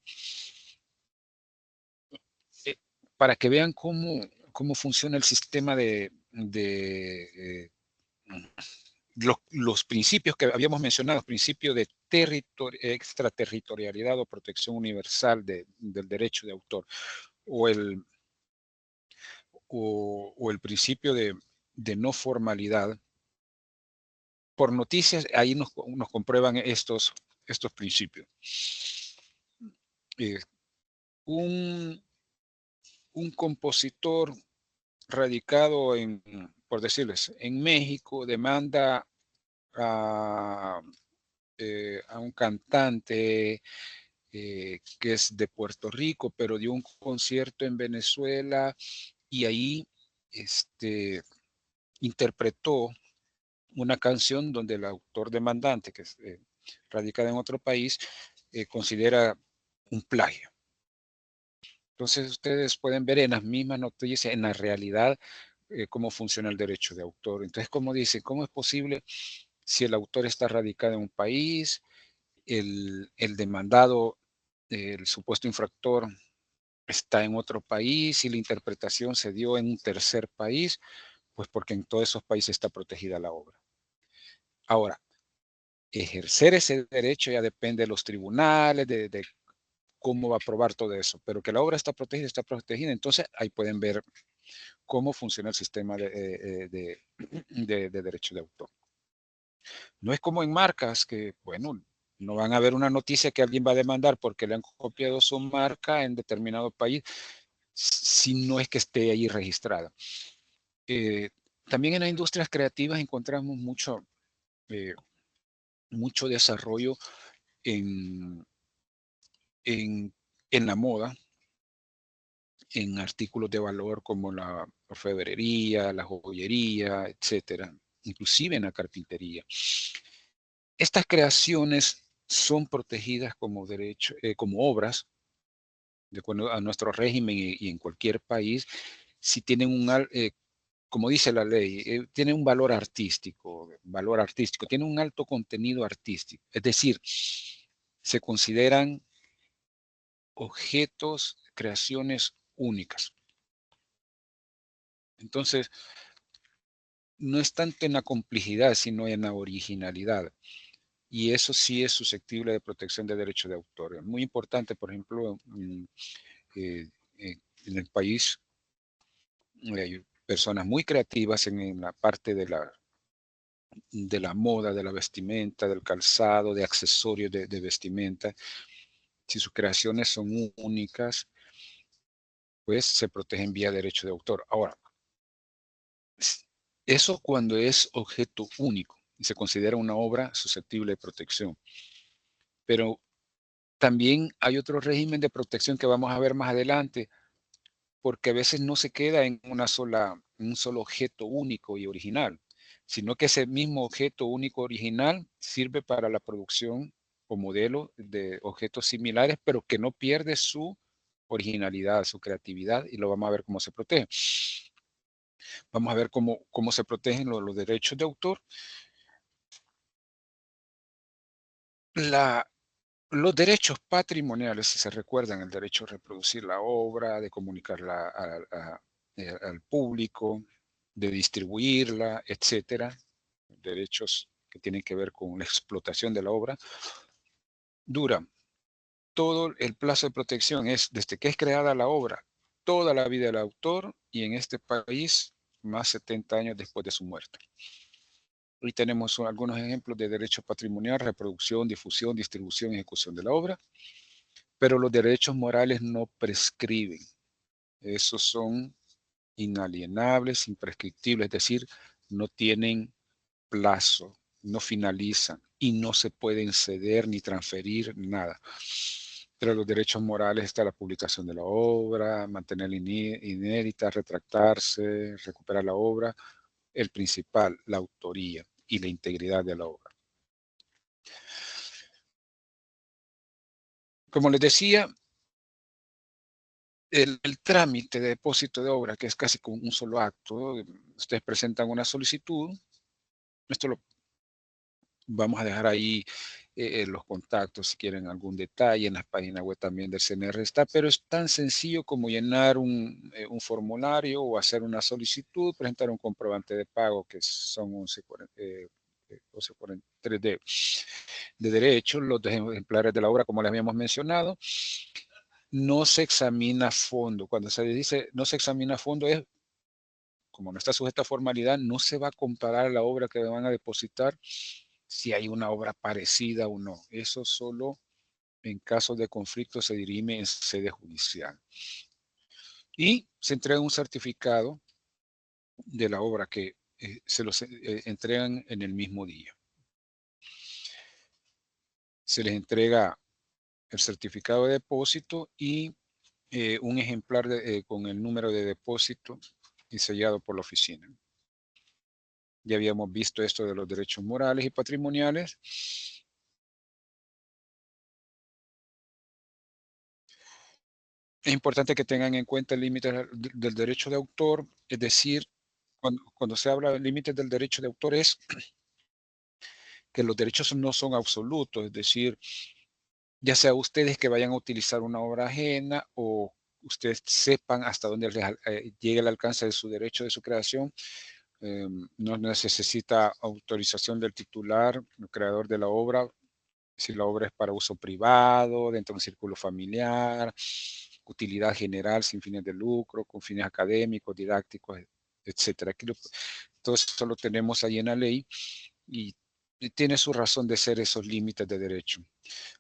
B: Para que vean cómo funciona el sistema de los principios que habíamos mencionado, principio de extraterritorialidad o protección universal del derecho de autor, o el principio de no formalidad. Por noticias, ahí nos comprueban estos principios. un compositor radicado en, por decirles, en México demanda a un cantante que es de Puerto Rico, pero dio un concierto en Venezuela y ahí interpretó una canción donde el autor demandante, que es radicada en otro país, considera un plagio. Entonces ustedes pueden ver en las mismas noticias, en la realidad, cómo funciona el derecho de autor. Entonces, como dicen, ¿cómo es posible si el autor está radicado en un país, el demandado, el supuesto infractor, está en otro país y la interpretación se dio en un tercer país? Pues porque en todos esos países está protegida la obra. Ahora, ejercer ese derecho ya depende de los tribunales, de cómo va a probar todo eso, pero que la obra está protegida, está protegida. Entonces, ahí pueden ver cómo funciona el sistema de derecho de autor. No es como en marcas que, bueno, no van a ver una noticia que alguien va a demandar porque le han copiado su marca en determinado país, si no es que esté ahí registrada. También en las industrias creativas encontramos eh, mucho desarrollo en, en, en la moda, en artículos de valor como la orfebrería, la joyería, etcétera, inclusive en la carpintería. Estas creaciones son protegidas como derecho, como obras, de acuerdo a nuestro régimen y en cualquier país, si tienen como dice la ley, tienen un valor artístico, tienen un alto contenido artístico. Es decir, se consideran objetos, creaciones únicas. Entonces, no es tanto en la complejidad, sino en la originalidad. Y eso sí es susceptible de protección de derechos de autor. Es muy importante, por ejemplo, eh, en el país hay personas muy creativas en la parte de la moda, de la vestimenta, del calzado, de accesorios de vestimenta. Si sus creaciones son únicas, pues se protegen vía derecho de autor. Ahora, eso cuando es objeto único y se considera una obra susceptible de protección. Pero también hay otro régimen de protección que vamos a ver más adelante, porque a veces no se queda en un solo objeto único y original, sino que ese mismo objeto único original sirve para la producción o modelo de objetos similares, pero que no pierde su originalidad, su creatividad, y lo vamos a ver cómo se protege. Vamos a ver cómo se protegen los derechos de autor. Los derechos patrimoniales, si se recuerdan, el derecho a reproducir la obra, de comunicarla al público, de distribuirla, etcétera, derechos que tienen que ver con la explotación de la obra, duran todo el plazo de protección, es desde que es creada la obra, toda la vida del autor, y en este país, más 70 años después de su muerte. Hoy tenemos algunos ejemplos de derecho patrimonial: reproducción, difusión, distribución y ejecución de la obra. Pero los derechos morales no prescriben. Esos son inalienables, imprescriptibles, es decir, no tienen plazo, no finalizan y no se pueden ceder ni transferir nada. Pero los derechos morales está la publicación de la obra, mantenerla inédita, retractarse, recuperar la obra, el principal, la autoría y la integridad de la obra. Como les decía, el trámite de depósito de obra, que es casi como un solo acto, ustedes presentan una solicitud, esto lo vamos a dejar ahí los contactos si quieren algún detalle, en las páginas web también del CNR está, pero es tan sencillo como llenar un formulario o hacer una solicitud, presentar un comprobante de pago, que son 1143 de derecho, los ejemplares de la obra, como les habíamos mencionado. No se examina a fondo. Cuando se dice no se examina a fondo, es como no está sujeta a formalidad, no se va a comparar la obra que van a depositar si hay una obra parecida o no. Eso solo En caso de conflicto se dirime en sede judicial. Y se entrega un certificado de la obra que se los entregan en el mismo día. Se les entrega el certificado de depósito y un ejemplar con el número de depósito y sellado por la oficina. Ya habíamos visto esto de los derechos morales y patrimoniales. Es importante que tengan en cuenta el límite del derecho de autor, es decir, cuando se habla de límites del derecho de autor es que los derechos no son absolutos, es decir, ya sea ustedes que vayan a utilizar una obra ajena o ustedes sepan hasta dónde llega el alcance de su derecho de su creación, no necesita autorización del titular, el creador de la obra, si la obra es para uso privado, dentro de un círculo familiar, utilidad general sin fines de lucro, con fines académicos, didácticos, etcétera. Todo eso lo tenemos ahí en la ley y tiene su razón de ser esos límites de derecho.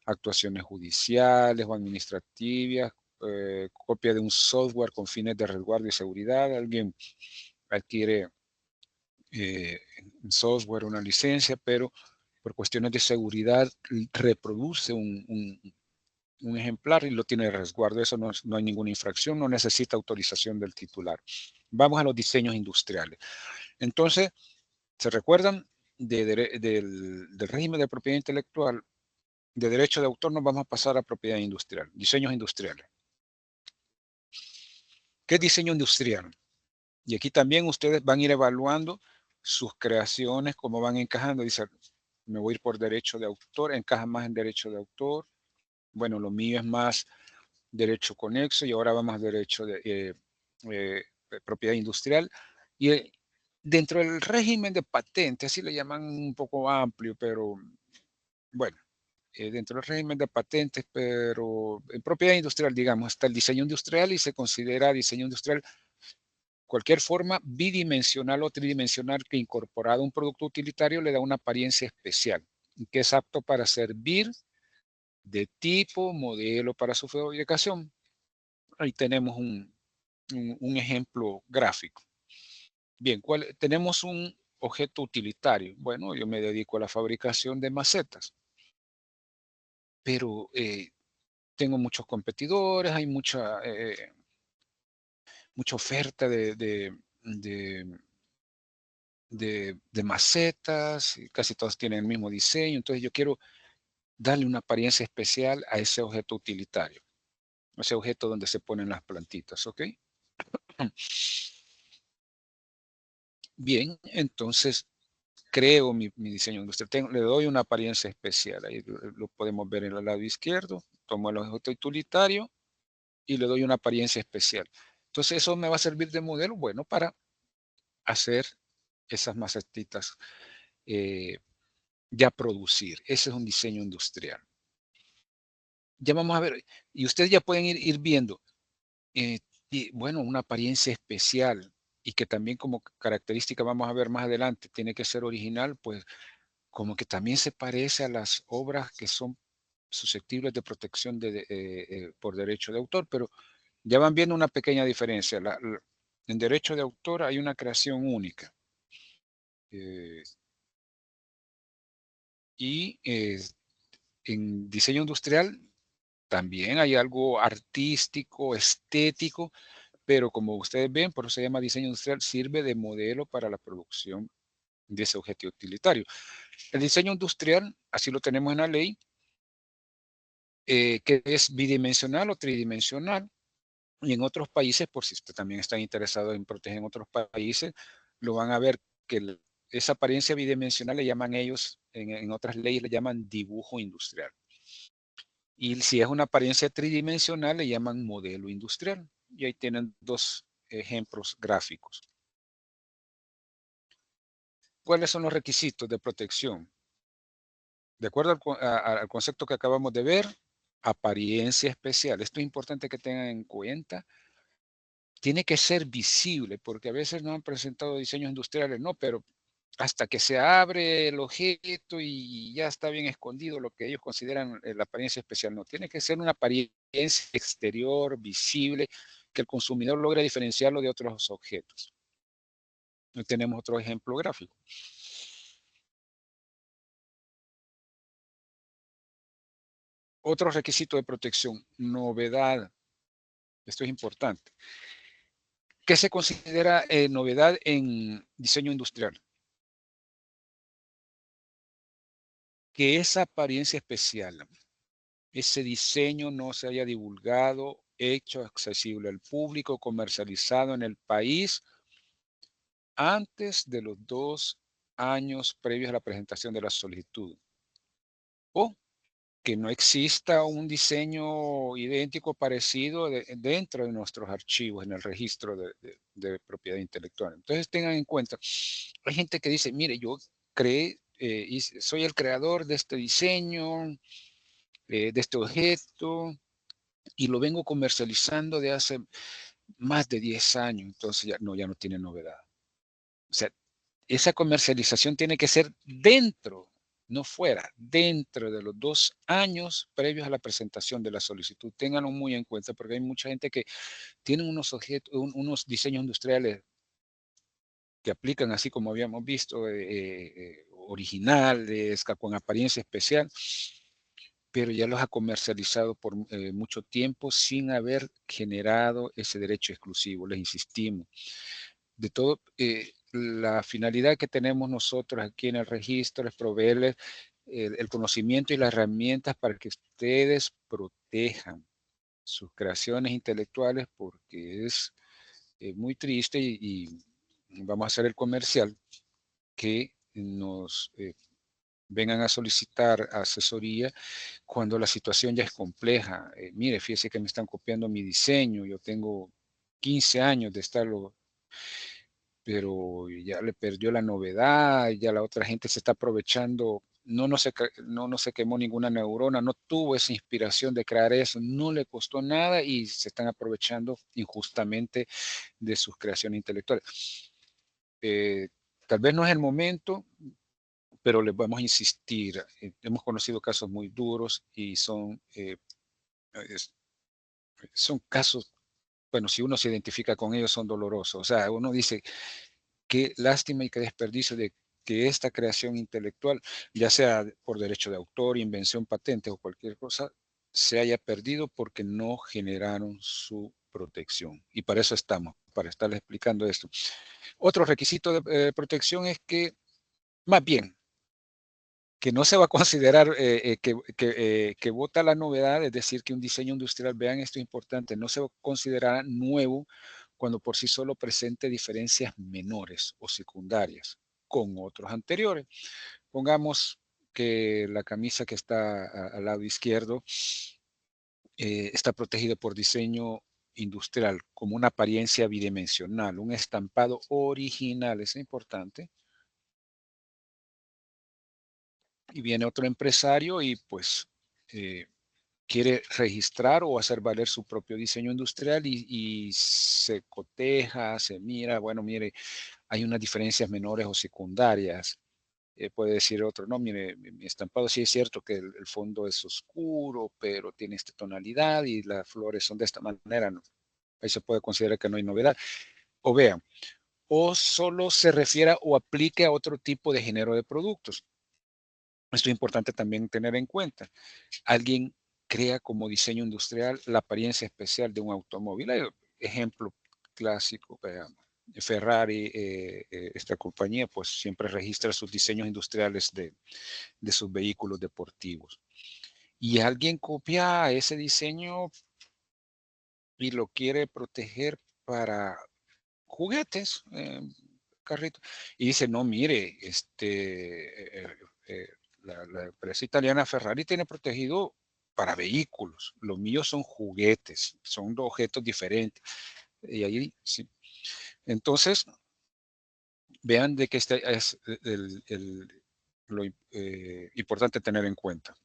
B: Actuaciones judiciales o administrativas, copia de un software con fines de resguardo y seguridad. Alguien adquiere un software, una licencia, pero por cuestiones de seguridad reproduce un ejemplar y lo tiene de resguardo. Eso no hay ninguna infracción, no necesita autorización del titular. Vamos a los diseños industriales. Entonces, ¿se recuerdan del régimen de propiedad intelectual? De derecho de autor nos vamos a pasar a propiedad industrial, diseños industriales. ¿Qué es diseño industrial? Y aquí también ustedes van a ir evaluando sus creaciones, cómo van encajando. Dice, me voy a ir por derecho de autor, encaja más en derecho de autor. Bueno, lo mío es más derecho conexo y ahora vamos a derecho de propiedad industrial. Y dentro del régimen de patente, así le llaman un poco amplio, pero bueno, dentro del régimen de patentes, pero en propiedad industrial, digamos, está el diseño industrial y se considera diseño industrial cualquier forma bidimensional o tridimensional que incorporado a un producto utilitario le da una apariencia especial, que es apto para servir de tipo, modelo para su fabricación. Ahí tenemos un ejemplo gráfico. Bien, tenemos un objeto utilitario. Bueno, yo me dedico a la fabricación de macetas, pero tengo muchos competidores, hay mucha oferta de macetas, y casi todos tienen el mismo diseño, entonces yo quiero darle una apariencia especial a ese objeto utilitario, ese objeto donde se ponen las plantitas, ¿ok? Bien, entonces creo mi diseño industrial, le doy una apariencia especial, ahí lo podemos ver en el lado izquierdo, tomo el objeto utilitario y le doy una apariencia especial. Entonces eso me va a servir de modelo, bueno, para hacer esas macetitas ya producir. Ese es un diseño industrial. Ya vamos a ver, y ustedes ya pueden ir viendo, y bueno, una apariencia especial y que también como característica vamos a ver más adelante, tiene que ser original, pues como que también se parece a las obras que son susceptibles de protección por derecho de autor, pero ya van viendo una pequeña diferencia. En derecho de autor hay una creación única. Y en diseño industrial también hay algo artístico, estético, pero como ustedes ven, por eso se llama diseño industrial, sirve de modelo para la producción de ese objeto utilitario. El diseño industrial, así lo tenemos en la ley, que es bidimensional o tridimensional, y en otros países, por si usted también está interesado en proteger en otros países, lo van a ver que esa apariencia bidimensional le llaman ellos, en otras leyes le llaman dibujo industrial. Y si es una apariencia tridimensional, le llaman modelo industrial. Y ahí tienen dos ejemplos gráficos. ¿Cuáles son los requisitos de protección? De acuerdo al concepto que acabamos de ver, apariencia especial. Esto es importante que tengan en cuenta. Tiene que ser visible, porque a veces nos han presentado diseños industriales, no, pero hasta que se abre el objeto y ya está bien escondido lo que ellos consideran la apariencia especial. No, tiene que ser una apariencia exterior, visible, que el consumidor logre diferenciarlo de otros objetos. Tenemos otro ejemplo gráfico. Otro requisito de protección, novedad. Esto es importante. ¿Qué se considera novedad en diseño industrial? Que esa apariencia especial, ese diseño no se haya divulgado, hecho accesible al público, comercializado en el país antes de los 2 años previos a la presentación de la solicitud. O que no exista un diseño idéntico parecido dentro de nuestros archivos en el registro de propiedad intelectual. Entonces tengan en cuenta, hay gente que dice, mire, yo creé, soy el creador de este diseño, de este objeto, y lo vengo comercializando de hace más de 10 años, entonces ya no tiene novedad. O sea, esa comercialización tiene que ser dentro, no fuera, dentro de los 2 años previos a la presentación de la solicitud. Ténganlo muy en cuenta porque hay mucha gente que tiene unos objetos, unos diseños industriales que aplican así como habíamos visto, originales, con apariencia especial, pero ya los ha comercializado por mucho tiempo sin haber generado ese derecho exclusivo. Les insistimos. De todo, la finalidad que tenemos nosotros aquí en el registro es proveerles el conocimiento y las herramientas para que ustedes protejan sus creaciones intelectuales, porque es muy triste y vamos a hacer el comercial que nos vengan a solicitar asesoría cuando la situación ya es compleja. Mire, fíjese que me están copiando mi diseño, yo tengo 15 años de estarlo, pero ya le perdió la novedad, ya la otra gente se está aprovechando, no se quemó ninguna neurona, no tuvo esa inspiración de crear eso, no le costó nada y se están aprovechando injustamente de sus creaciones intelectuales. Eh, Tal vez no es el momento, pero les vamos a insistir. Hemos conocido casos muy duros y es- son casos, bueno, si uno se identifica con ellos, son dolorosos. O sea, uno dice, qué lástima y qué desperdicio de que esta creación intelectual, ya sea por derecho de autor, invención, patente o cualquier cosa, se haya perdido porque no generaron su protección. Y para eso estamos, para estarles explicando esto. Otro requisito de protección es que, más bien, que no se va a considerar que vota la novedad, es decir, que un diseño industrial, vean esto es importante, no se considerará nuevo cuando por sí solo presente diferencias menores o secundarias con otros anteriores. Pongamos que la camisa que está al lado izquierdo está protegida por diseño industrial como una apariencia bidimensional, un estampado original, es importante. Y viene otro empresario y pues quiere registrar o hacer valer su propio diseño industrial y se coteja, se mira, bueno, mire, hay unas diferencias menores o secundarias. Puede decir otro, no, mire, mi estampado sí es cierto que el fondo es oscuro, pero tiene esta tonalidad y las flores son de esta manera. ¿No? Ahí se puede considerar que no hay novedad. O vean, o solo se refiere o aplique a otro tipo de género de productos. Esto es importante también tener en cuenta. Alguien crea como diseño industrial la apariencia especial de un automóvil. Hay ejemplo clásico, veamos. Ferrari, esta compañía, pues siempre registra sus diseños industriales de sus vehículos deportivos. Y alguien copia ese diseño y lo quiere proteger para juguetes, carrito. Y dice, no, mire, la empresa italiana Ferrari tiene protegido para vehículos. Los míos son juguetes, son dos objetos diferentes. Y ahí, sí. Entonces, vean de que este es lo importante tener en cuenta.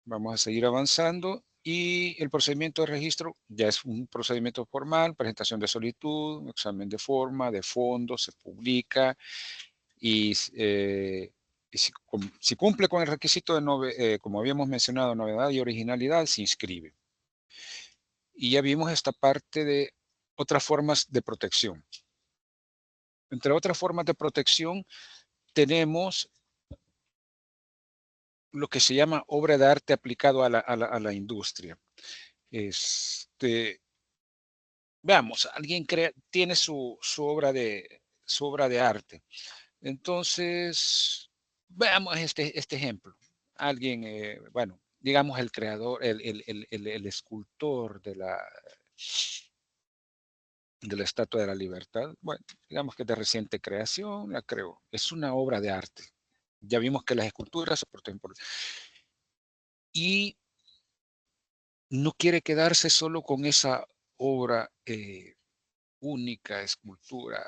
B: Vamos a seguir avanzando Y el procedimiento de registro ya es un procedimiento formal, presentación de solicitud, examen de forma, de fondo, se publica y si cumple con el requisito de, como habíamos mencionado, novedad y originalidad, se inscribe. Y ya vimos esta parte de otras formas de protección. Entre otras formas de protección tenemos lo que se llama obra de arte aplicado a la industria. Veamos, alguien tiene su obra de arte. Entonces, veamos este ejemplo. Alguien, bueno, digamos el creador, el escultor de la Estatua de la Libertad. Bueno, digamos que es de reciente creación, la creó. Es una obra de arte. Ya vimos que las esculturas se protegen por... Y no quiere quedarse solo con esa obra única, escultura.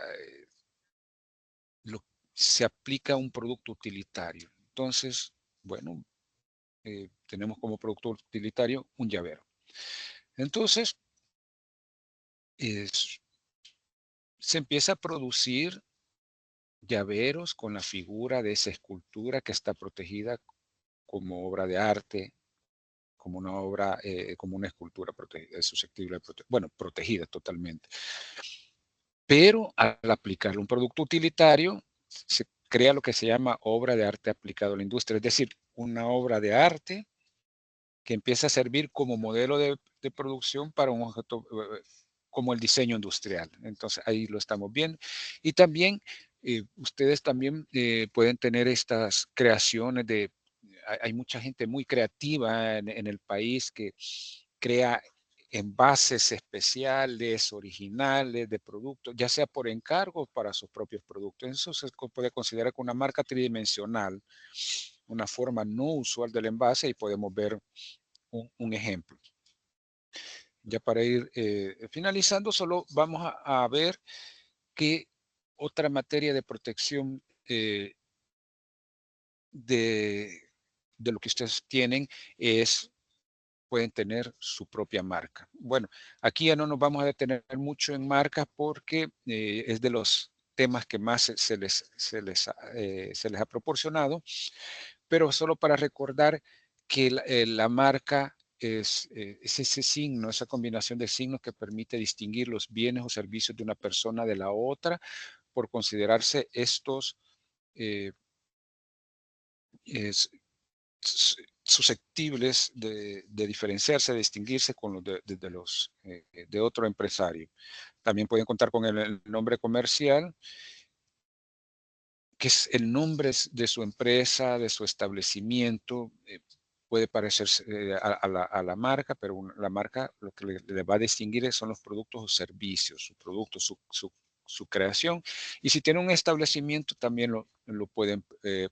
B: Se aplica un producto utilitario. Entonces, bueno, tenemos como producto utilitario un llavero. Entonces, se empieza a producir llaveros con la figura de esa escultura que está protegida como obra de arte, como una obra, como una escultura protegida, susceptible de bueno, protegida totalmente. Pero al aplicarle un producto utilitario, se crea lo que se llama obra de arte aplicado a la industria, es decir, una obra de arte que empieza a servir como modelo de producción para un objeto como el diseño industrial. Entonces ahí lo estamos viendo. Y también ustedes también pueden tener estas creaciones hay mucha gente muy creativa en el país que crea envases especiales, originales de productos, ya sea por encargo o para sus propios productos. Eso se puede considerar como una marca tridimensional, una forma no usual del envase y podemos ver un ejemplo. Ya para ir finalizando, solo vamos a ver que otra materia de protección de, de lo que ustedes tienen pueden tener su propia marca. Bueno, aquí ya no nos vamos a detener mucho en marcas porque es de los temas que más se les ha proporcionado, pero solo para recordar que la marca es ese signo, esa combinación de signos que permite distinguir los bienes o servicios de una persona de la otra por considerarse estos eh, es- susceptibles de diferenciarse, de distinguirse con los de otro empresario. También pueden contar con el nombre comercial, que es el nombre de su empresa, de su establecimiento. Puede parecerse a la marca, pero la marca lo que le va a distinguir son los productos o servicios, su producto, su creación. Y si tiene un establecimiento, también lo pueden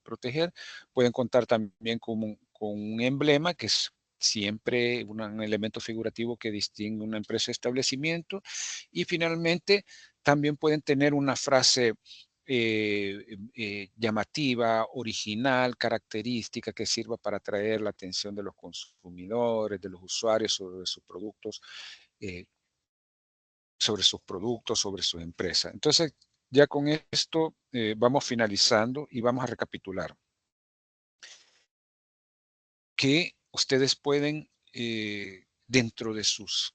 B: proteger. Pueden contar también con un emblema, que es siempre un elemento figurativo que distingue una empresa de establecimiento. Y finalmente, también pueden tener una frase llamativa, original, característica que sirva para atraer la atención de los consumidores, de los usuarios sobre sus productos, eh, sobre sus empresas. Entonces, ya con esto vamos finalizando y vamos a recapitular que ustedes pueden, dentro de sus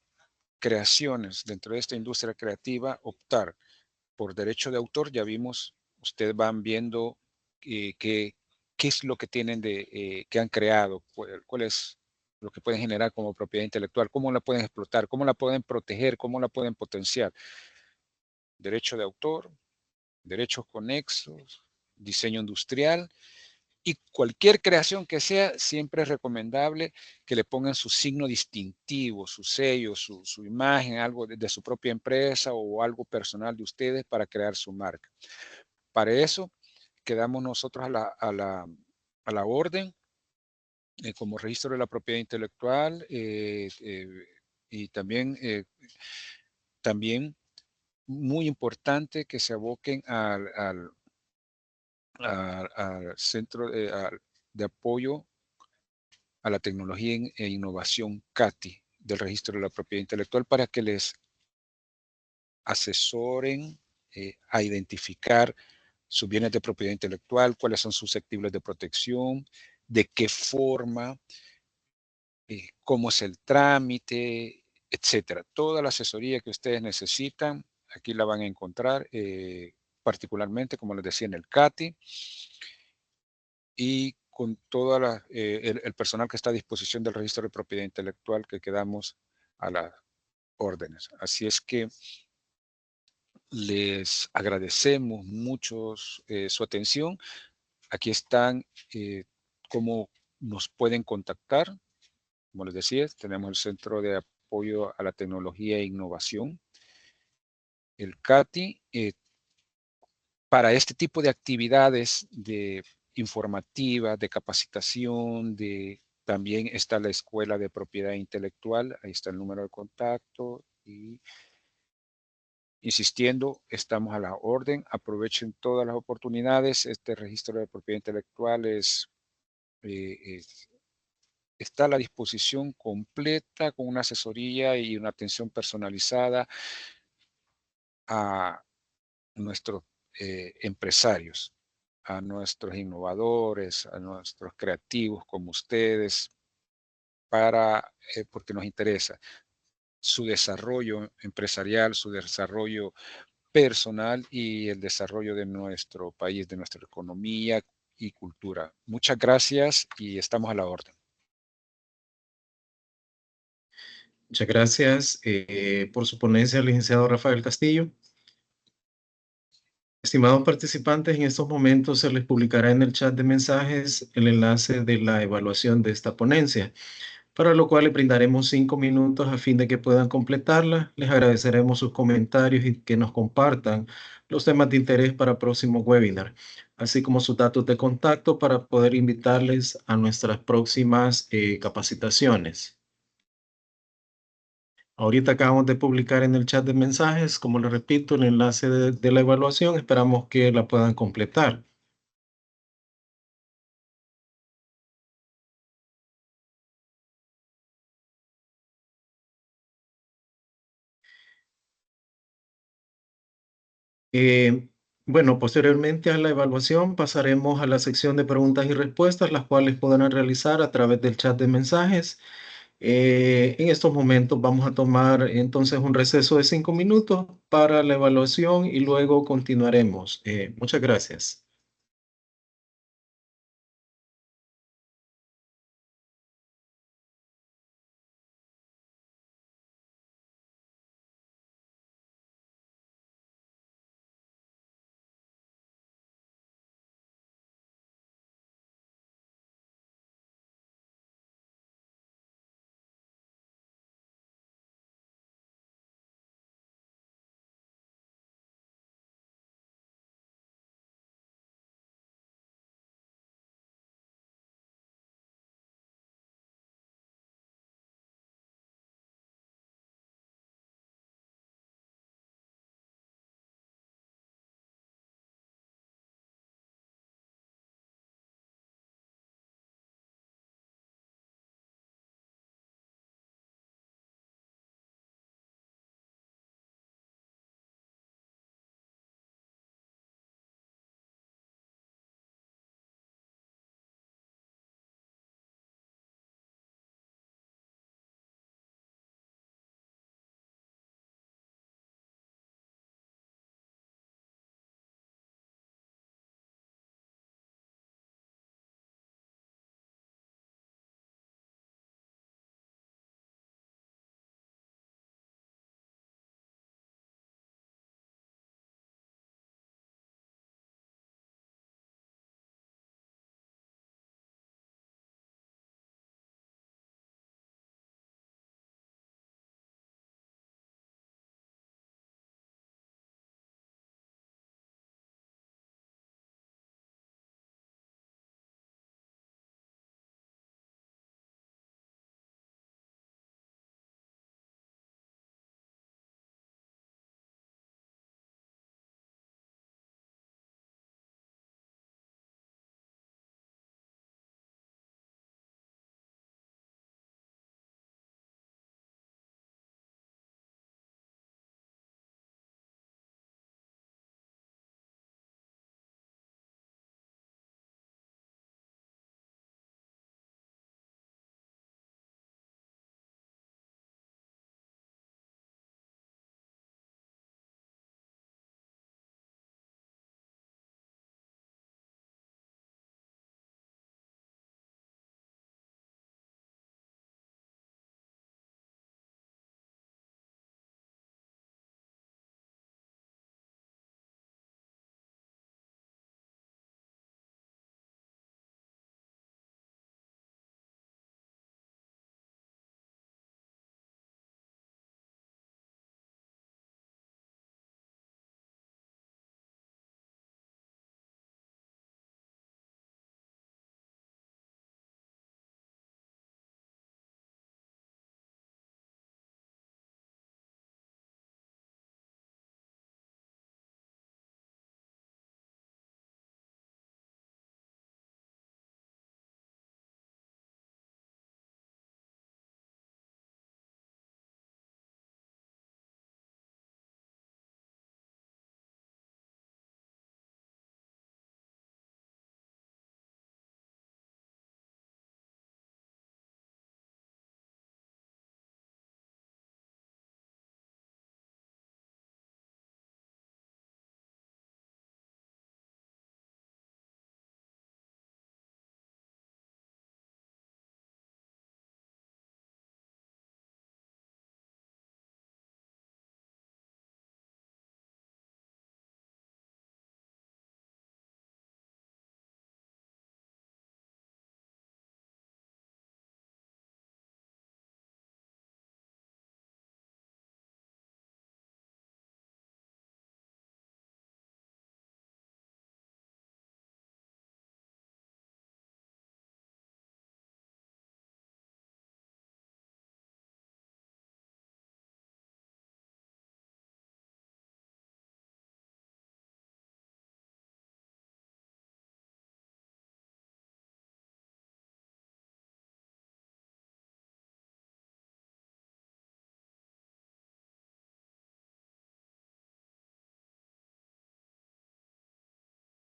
B: creaciones, dentro de esta industria creativa, optar por derecho de autor. Ya vimos, ustedes van viendo qué es lo que tienen que han creado, cuál es lo que pueden generar como propiedad intelectual, cómo la pueden explotar, cómo la pueden proteger, cómo la pueden potenciar. Derecho de autor, derechos conexos, diseño industrial y cualquier creación que sea, siempre es recomendable que le pongan su signo distintivo, su sello, su imagen, algo de su propia empresa o algo personal de ustedes para crear su marca. Para eso, quedamos nosotros a la orden como registro de la propiedad intelectual y también muy importante que se aboquen al centro de apoyo a la tecnología e innovación CATI del registro de la propiedad intelectual para que les asesoren a identificar sus bienes de propiedad intelectual, cuáles son susceptibles de protección, de qué forma, cómo es el trámite, etcétera. Toda la asesoría que ustedes necesitan, aquí la van a encontrar, particularmente, como les decía, en el CATI y con todo el personal que está a disposición del registro de propiedad intelectual que quedamos a las órdenes. Así es que les agradecemos mucho su atención. Aquí están cómo nos pueden contactar. Como les decía, tenemos el Centro de Apoyo a la Tecnología e Innovación, el CATI, para este tipo de actividades informativas, de capacitación, también está la Escuela de Propiedad Intelectual, ahí está el número de contacto y insistiendo, estamos a la orden, aprovechen todas las oportunidades, este registro de propiedad intelectual está a la disposición completa con una asesoría y una atención personalizada a nuestros empresarios, a nuestros innovadores, a nuestros creativos como ustedes, porque nos interesa su desarrollo empresarial, su desarrollo personal y el desarrollo de nuestro país, de nuestra economía y cultura. Muchas gracias y estamos a la orden.
A: Muchas gracias por su ponencia, licenciado Rafael Castillo. Estimados participantes, en estos momentos se les publicará en el chat de mensajes el enlace de la evaluación de esta ponencia, para lo cual le brindaremos 5 minutos a fin de que puedan completarla. Les agradeceremos sus comentarios y que nos compartan los temas de interés para próximos webinar, así como sus datos de contacto para poder invitarles a nuestras próximas capacitaciones. Ahorita acabamos de publicar en el chat de mensajes, como les repito, el enlace de la evaluación. Esperamos que la puedan completar. Eh, bueno, posteriormente a la evaluación pasaremos a la sección de preguntas y respuestas, las cuales podrán realizar a través del chat de mensajes. En estos momentos vamos a tomar entonces un receso de 5 minutos para la evaluación y luego continuaremos. Muchas gracias.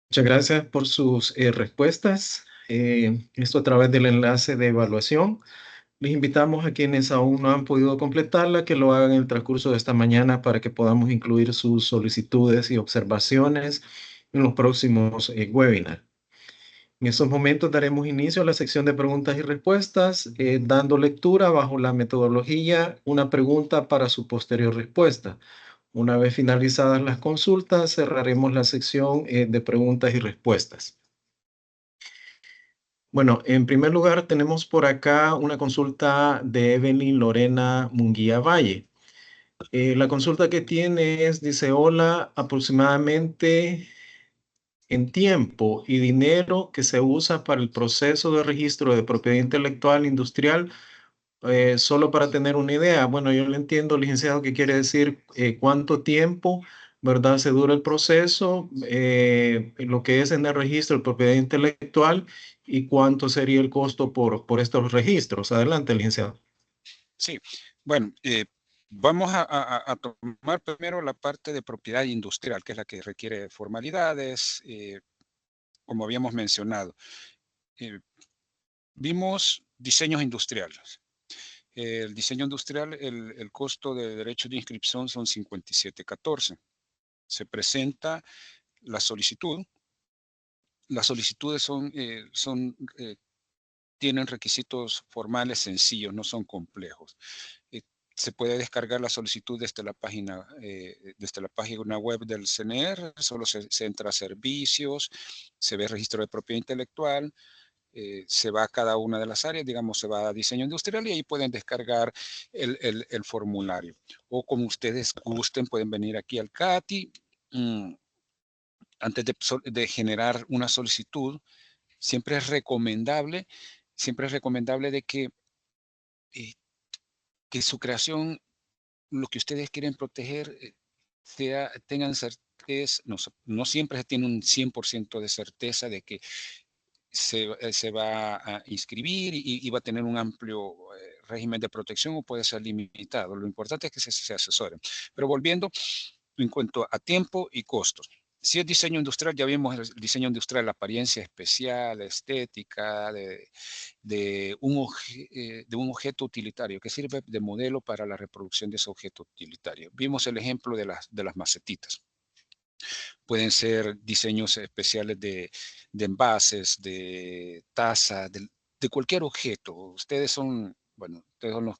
A: Muchas gracias por sus respuestas. Esto a través del enlace de evaluación. Les invitamos a quienes aún no han podido completarla que lo hagan en el transcurso de esta mañana para que podamos incluir sus solicitudes y observaciones en los próximos webinars. En estos momentos daremos inicio a la sección de preguntas y respuestas, dando lectura bajo la metodología una pregunta para su posterior respuesta. Una vez finalizadas las consultas, cerraremos la sección de preguntas y respuestas. Bueno, en primer lugar tenemos por acá una consulta de Evelyn Lorena Munguía Valle. La consulta que tiene es, dice, hola, aproximadamente en tiempo y dinero que se usa para el proceso de registro de propiedad intelectual industrial, solo para tener una idea. Bueno, yo le entiendo, licenciado, que quiere decir cuánto tiempo, ¿verdad? Se dura el proceso, lo que es en el registro de propiedad intelectual y cuánto sería el costo por estos registros. Adelante, licenciado.
B: Sí, bueno, vamos a tomar primero la parte de propiedad industrial, que es la que requiere formalidades, como habíamos mencionado. Vimos diseños industriales. El diseño industrial, el costo de derechos de inscripción son 57.14. Se presenta la solicitud. Las solicitudes tienen requisitos formales sencillos, no son complejos. Se puede descargar la solicitud desde la página web del CNR, solo se entra a servicios, se ve registro de propiedad intelectual, se va a cada una de las áreas, digamos, se va a diseño industrial y ahí pueden descargar el formulario. O como ustedes gusten, pueden venir aquí al CATI. Antes de generar una solicitud, siempre es recomendable, de eh, que su creación, lo que ustedes quieren proteger, tengan certeza, no siempre se tiene un 100% de certeza de que se va a inscribir y va a tener un amplio régimen de protección o puede ser limitado. Lo importante es que se asesoren. Pero volviendo en cuanto a tiempo y costos. Si es diseño industrial, ya vimos el diseño industrial, la apariencia especial, estética, de un objeto utilitario que sirve de modelo para la reproducción de ese objeto utilitario. Vimos el ejemplo de las macetitas. Pueden ser diseños especiales de envases, de tazas, de cualquier objeto. Ustedes son los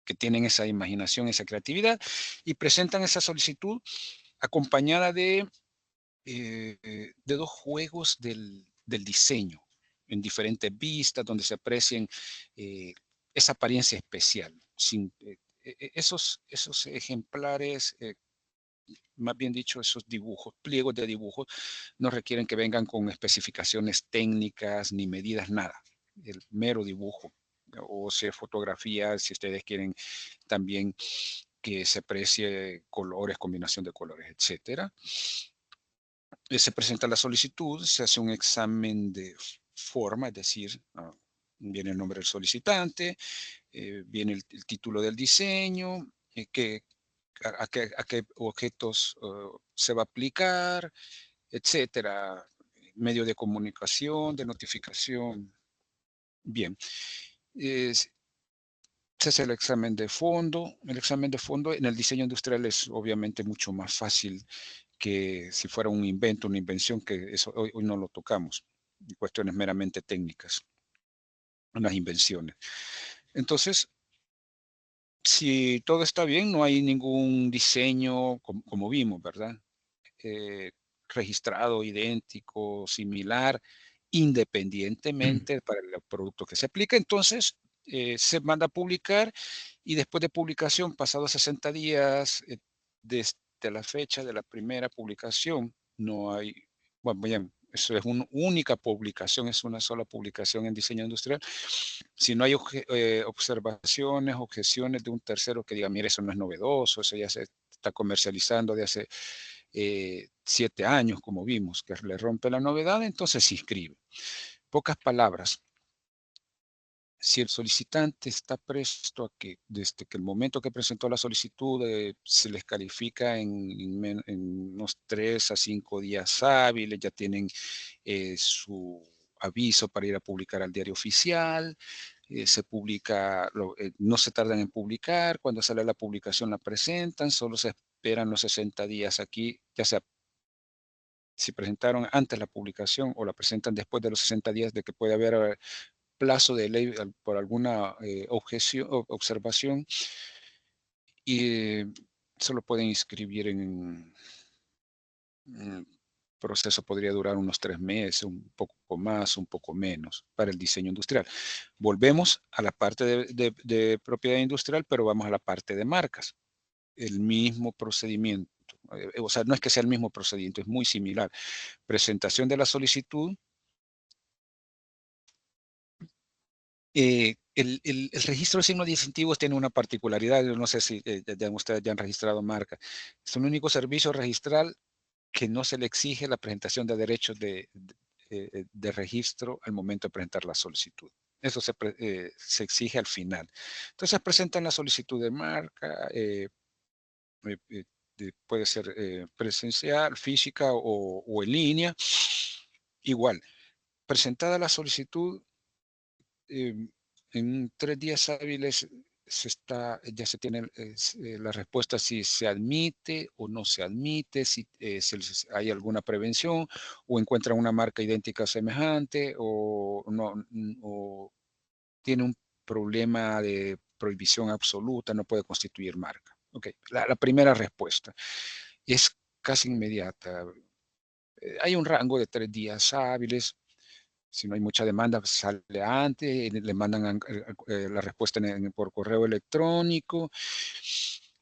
B: que tienen esa imaginación, esa creatividad y presentan esa solicitud acompañada de dos juegos del diseño en diferentes vistas donde se aprecien esa apariencia especial. Esos ejemplares, más bien dicho, esos dibujos, pliegos de dibujos, no requieren que vengan con especificaciones técnicas ni medidas, nada. El mero dibujo o sea fotografía, si ustedes quieren también que se aprecie colores, combinación de colores, etcétera. Se presenta la solicitud, se hace un examen de forma, es decir, viene el nombre del solicitante, viene el título del diseño, a qué objetos se va a aplicar, etcétera, medio de comunicación, de notificación. Bien, se hace el examen de fondo. El examen de fondo en el diseño industrial es obviamente mucho más fácil que si fuera un invento, una invención, que eso hoy no lo tocamos. Cuestiones meramente técnicas, unas invenciones. Entonces, si todo está bien, no hay ningún diseño, como vimos, ¿verdad? Registrado, idéntico, similar, independientemente para el producto que se aplica. Entonces, se manda a publicar y después de publicación, pasados 60 días, desde la fecha de la primera publicación, no hay, bueno, bien, eso es una única publicación, es una sola publicación en diseño industrial. Si no hay observaciones, objeciones de un tercero que diga, mire, eso no es novedoso, eso ya se está comercializando de hace 7 años, como vimos, que le rompe la novedad, entonces se inscribe. Pocas palabras. si el solicitante está presto a que desde que el momento que presentó la solicitud se les califica en unos 3 a 5 días hábiles, ya tienen su aviso para ir a publicar al diario oficial, se publica, no se tardan en publicar, cuando sale la publicación la presentan, solo se esperan los 60 días aquí, ya sea si presentaron antes la publicación o la presentan después de los 60 días de que puede haber plazo de ley por alguna objeción o observación y se lo pueden inscribir en el proceso podría durar unos 3 meses, un poco más, un poco menos para el diseño industrial. Volvemos a la parte de propiedad industrial, pero vamos a la parte de marcas. El mismo procedimiento. O sea, no es que sea el mismo procedimiento, es muy similar. Presentación de la solicitud. El registro de signos distintivos tiene una particularidad, yo no sé si ustedes ya han registrado marca. Es un único servicio registral que no se le exige la presentación de derechos de registro al momento de presentar la solicitud. Eso se exige al final. Entonces presentan la solicitud de marca, puede ser presencial, física o en línea. Igual, presentada la solicitud, en 3 días hábiles ya se tiene la respuesta si se admite o no se admite, si hay alguna prevención o encuentran una marca idéntica o semejante o tiene un problema de prohibición absoluta, no puede constituir marca. Okay. La primera respuesta es casi inmediata. Hay un rango de 3 días hábiles. Si no hay mucha demanda, pues sale antes, le mandan la respuesta por correo electrónico.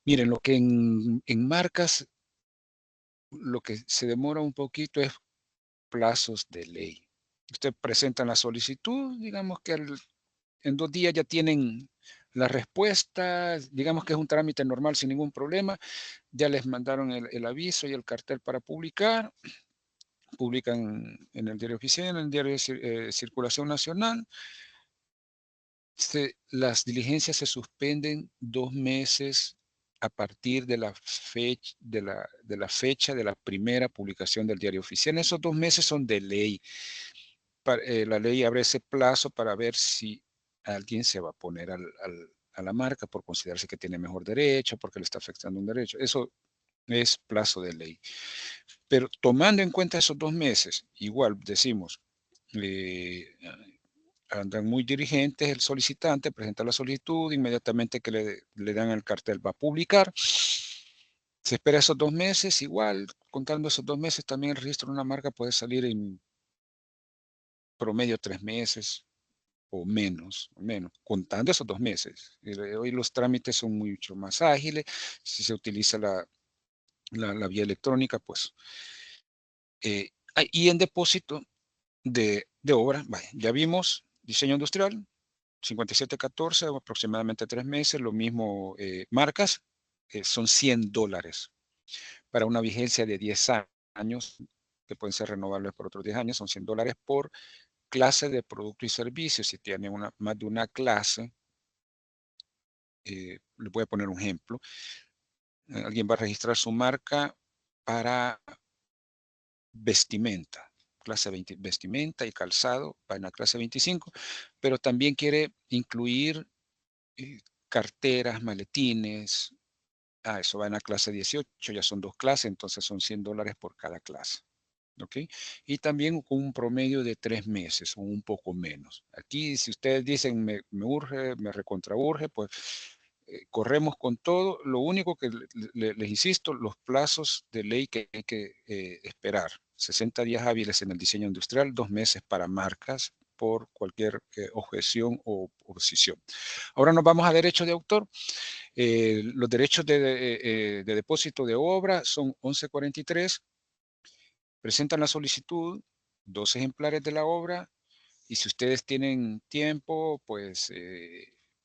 B: Miren, lo que en marcas, lo que se demora un poquito es plazos de ley. Usted presenta la solicitud, digamos que en 2 días ya tienen la respuesta, digamos que es un trámite normal sin ningún problema, ya les mandaron el aviso y el cartel para publicar, publican en el diario oficial, en el diario de circulación nacional. Las diligencias se suspenden 2 meses a partir de la fecha de la primera publicación del diario oficial. Esos 2 meses son de ley. La ley abre ese plazo para ver si alguien se va a poner a la marca por considerarse que tiene mejor derecho, porque le está afectando un derecho. Eso es plazo de ley. Pero tomando en cuenta esos 2 meses, igual decimos, andan muy dirigentes, el solicitante presenta la solicitud, inmediatamente que le dan el cartel va a publicar. Se espera esos 2 meses, igual, contando esos 2 meses, también el registro de una marca puede salir en promedio 3 meses o menos, contando esos 2 meses. Hoy los trámites son mucho más ágiles, si se utiliza la vía electrónica, pues. Y en depósito de obra, vaya, ya vimos diseño industrial, 5714, aproximadamente 3 meses, lo mismo marcas, son $100 para una vigencia de 10 años, que pueden ser renovables por otros 10 años, son $100 por clase de producto y servicio. Si tiene más de una clase, le voy a poner un ejemplo, alguien va a registrar su marca para vestimenta, clase 20, vestimenta y calzado, va en la clase 25, pero también quiere incluir carteras, maletines. Eso va en la clase 18, ya son 2 clases, entonces son $100 por cada clase. ¿Ok? Y también con un promedio de 3 meses o un poco menos. Aquí, si ustedes dicen me urge, me recontraurge, pues corremos con todo. Lo único que les insisto, los plazos de ley que hay que esperar. 60 días hábiles en el diseño industrial, 2 meses para marcas por cualquier objeción o oposición. Ahora nos vamos a derecho de autor. Los derechos de depósito de obra son 1143. Presentan la solicitud, 2 ejemplares de la obra, y si ustedes tienen tiempo, pues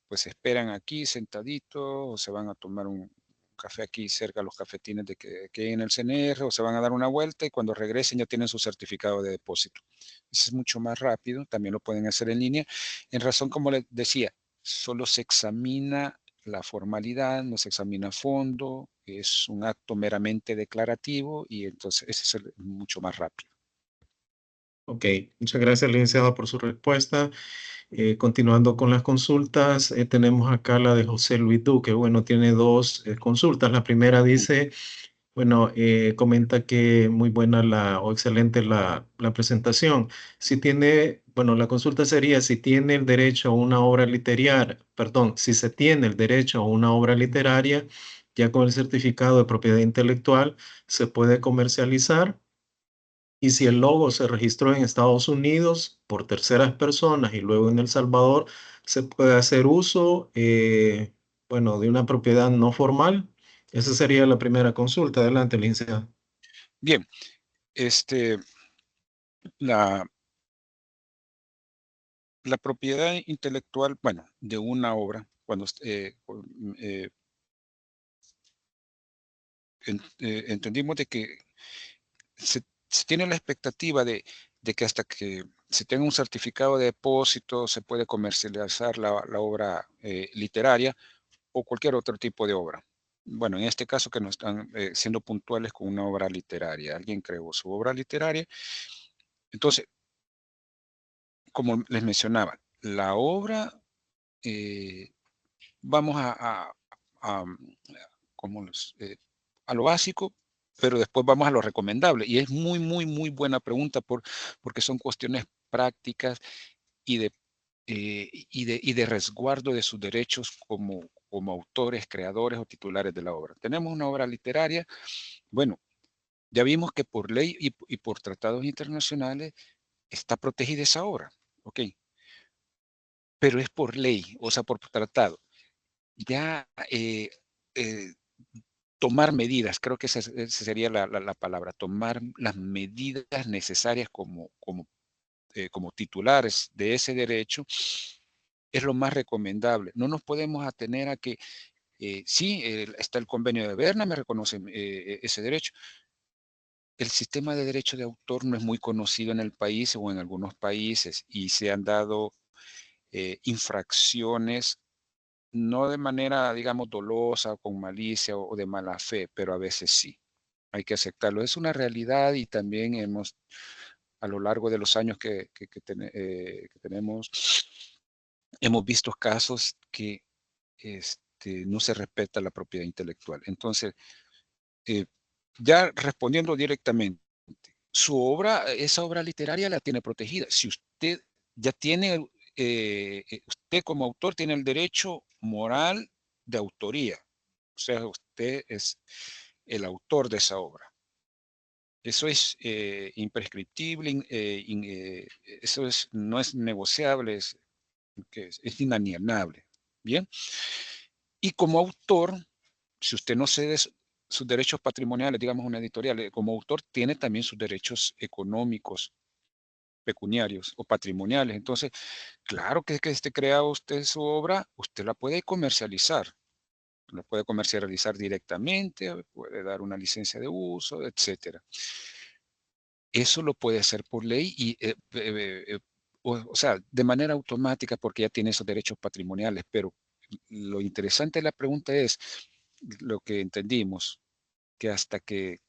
B: esperan aquí sentaditos o se van a tomar café aquí cerca de los cafetines que hay en el CNR, o se van a dar una vuelta y cuando regresen ya tienen su certificado de depósito. Eso es mucho más rápido, también lo pueden hacer en línea. En razón, como les decía, solo se examina la formalidad, no se examina a fondo, es un acto meramente declarativo y entonces ese es mucho más rápido.
A: Ok, muchas gracias, licenciado, por su respuesta. Continuando con las consultas, tenemos acá la de José Luis Duque. Bueno, tiene dos consultas. La primera dice, bueno, comenta que muy buena o excelente la presentación. Si tiene, bueno, la consulta sería si tiene el derecho a una obra literaria, perdón, si se tiene el derecho a una obra literaria, ya con el certificado de propiedad intelectual, se puede comercializar. Y si el logo se registró en Estados Unidos por terceras personas y luego en El Salvador, se puede hacer uso, bueno, de una propiedad no formal. Esa sería la primera consulta. Adelante, licenciado.
B: Bien, la, la propiedad intelectual, bueno, de una obra, cuando entendimos de que se tiene la expectativa de que hasta que se tenga un certificado de depósito se puede comercializar la obra literaria o cualquier otro tipo de obra. Bueno, en este caso que nos están siendo puntuales con una obra literaria. Alguien creó su obra literaria. Entonces, como les mencionaba, la obra, vamos a, como a lo básico, pero después vamos a lo recomendable. Y es muy, muy, muy buena pregunta porque son cuestiones prácticas y de resguardo de sus derechos como autores, creadores o titulares de la obra. Tenemos una obra literaria, bueno, ya vimos que por ley y por tratados internacionales está protegida esa obra, ¿ok? Pero es por ley, o sea, por tratado. Ya eh, tomar medidas, creo que esa sería la palabra, tomar las medidas necesarias como titulares de ese derecho es lo más recomendable. No nos podemos atener a que sí, está el convenio de Berna, me reconoce ese derecho. El sistema de derecho de autor no es muy conocido en el país o en algunos países y se han dado infracciones, no de manera, digamos, dolosa o con malicia o de mala fe, pero a veces sí. Hay que aceptarlo. Es una realidad y también a lo largo de los años que tenemos, hemos visto casos que no se respeta la propiedad intelectual. Entonces, eh, ya respondiendo directamente, su obra, esa obra literaria la tiene protegida. Si usted ya tiene, usted como autor tiene el derecho moral de autoría. O sea, usted es el autor de esa obra. Eso es imprescriptible, eso no es negociable, es inalienable. Bien. Y como autor, si usted no cede sus derechos patrimoniales, digamos una editorial, como autor tiene también sus derechos económicos, pecuniarios o patrimoniales. Entonces, claro que esté crea usted su obra, usted la puede comercializar. La puede comercializar directamente, puede dar una licencia de uso, etcétera. Eso lo puede hacer por ley y, o sea, de manera automática porque ya tiene esos derechos patrimoniales. Pero lo interesante de la pregunta es lo que entendimos, que hasta que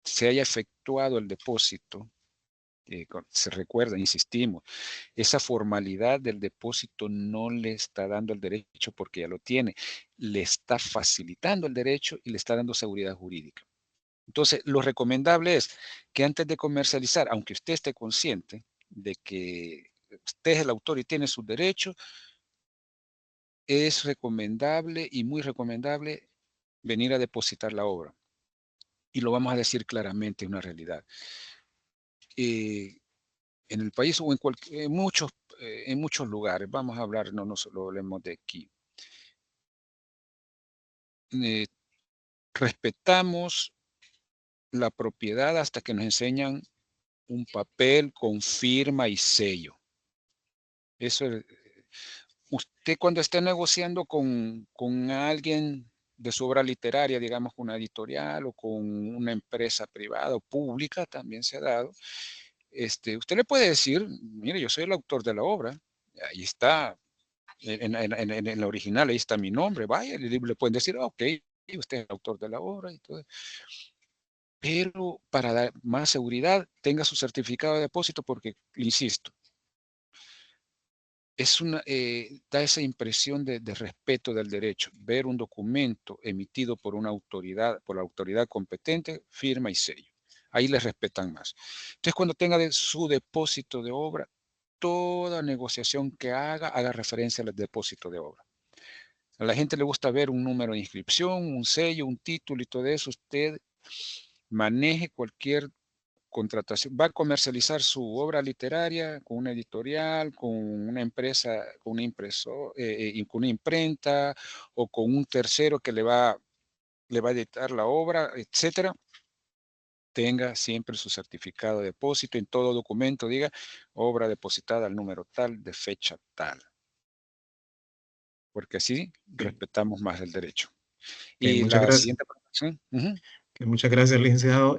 B: se haya efectuado el depósito, se recuerda, insistimos, esa formalidad del depósito no le está dando el derecho porque ya lo tiene, le está facilitando el derecho y le está dando seguridad jurídica. Entonces, lo recomendable es que antes de comercializar, aunque usted esté consciente de que usted es el autor y tiene sus derechos, es recomendable y muy recomendable venir a depositar la obra. Y lo vamos a decir claramente, es una realidad. En el país o en muchos lugares, vamos a hablar, no solo hablemos de aquí, eh, respetamos la propiedad hasta que nos enseñan un papel con firma y sello. Eso es, usted cuando esté negociando con alguien de su obra literaria, digamos, con una editorial o con una empresa privada o pública, también se ha dado. Usted le puede decir, mire, yo soy el autor de la obra, ahí está, en la original, ahí está mi nombre, vaya, le pueden decir, ok, usted es el autor de la obra y todo. Pero para dar más seguridad, tenga su certificado de depósito porque, insisto, da esa impresión de respeto del derecho, ver un documento emitido por una autoridad, por la autoridad competente, firma y sello. Ahí les respetan más. Entonces, cuando tenga su depósito de obra, toda negociación que haga referencia al depósito de obra. A la gente le gusta ver un número de inscripción, un sello, un título y todo eso. Usted maneje cualquier contratación, va a comercializar su obra literaria con una editorial, con una empresa, con una impresora, con una imprenta o con un tercero que le va a editar la obra, etcétera. Tenga siempre su certificado de depósito. En todo documento diga obra depositada al número tal, de fecha tal, porque así
A: Ok,
B: respetamos más el derecho.
A: ok,
B: Y
A: muchas
B: la
A: gracias.
B: siguiente pregunta. Ujú.
A: Muchas gracias, licenciado.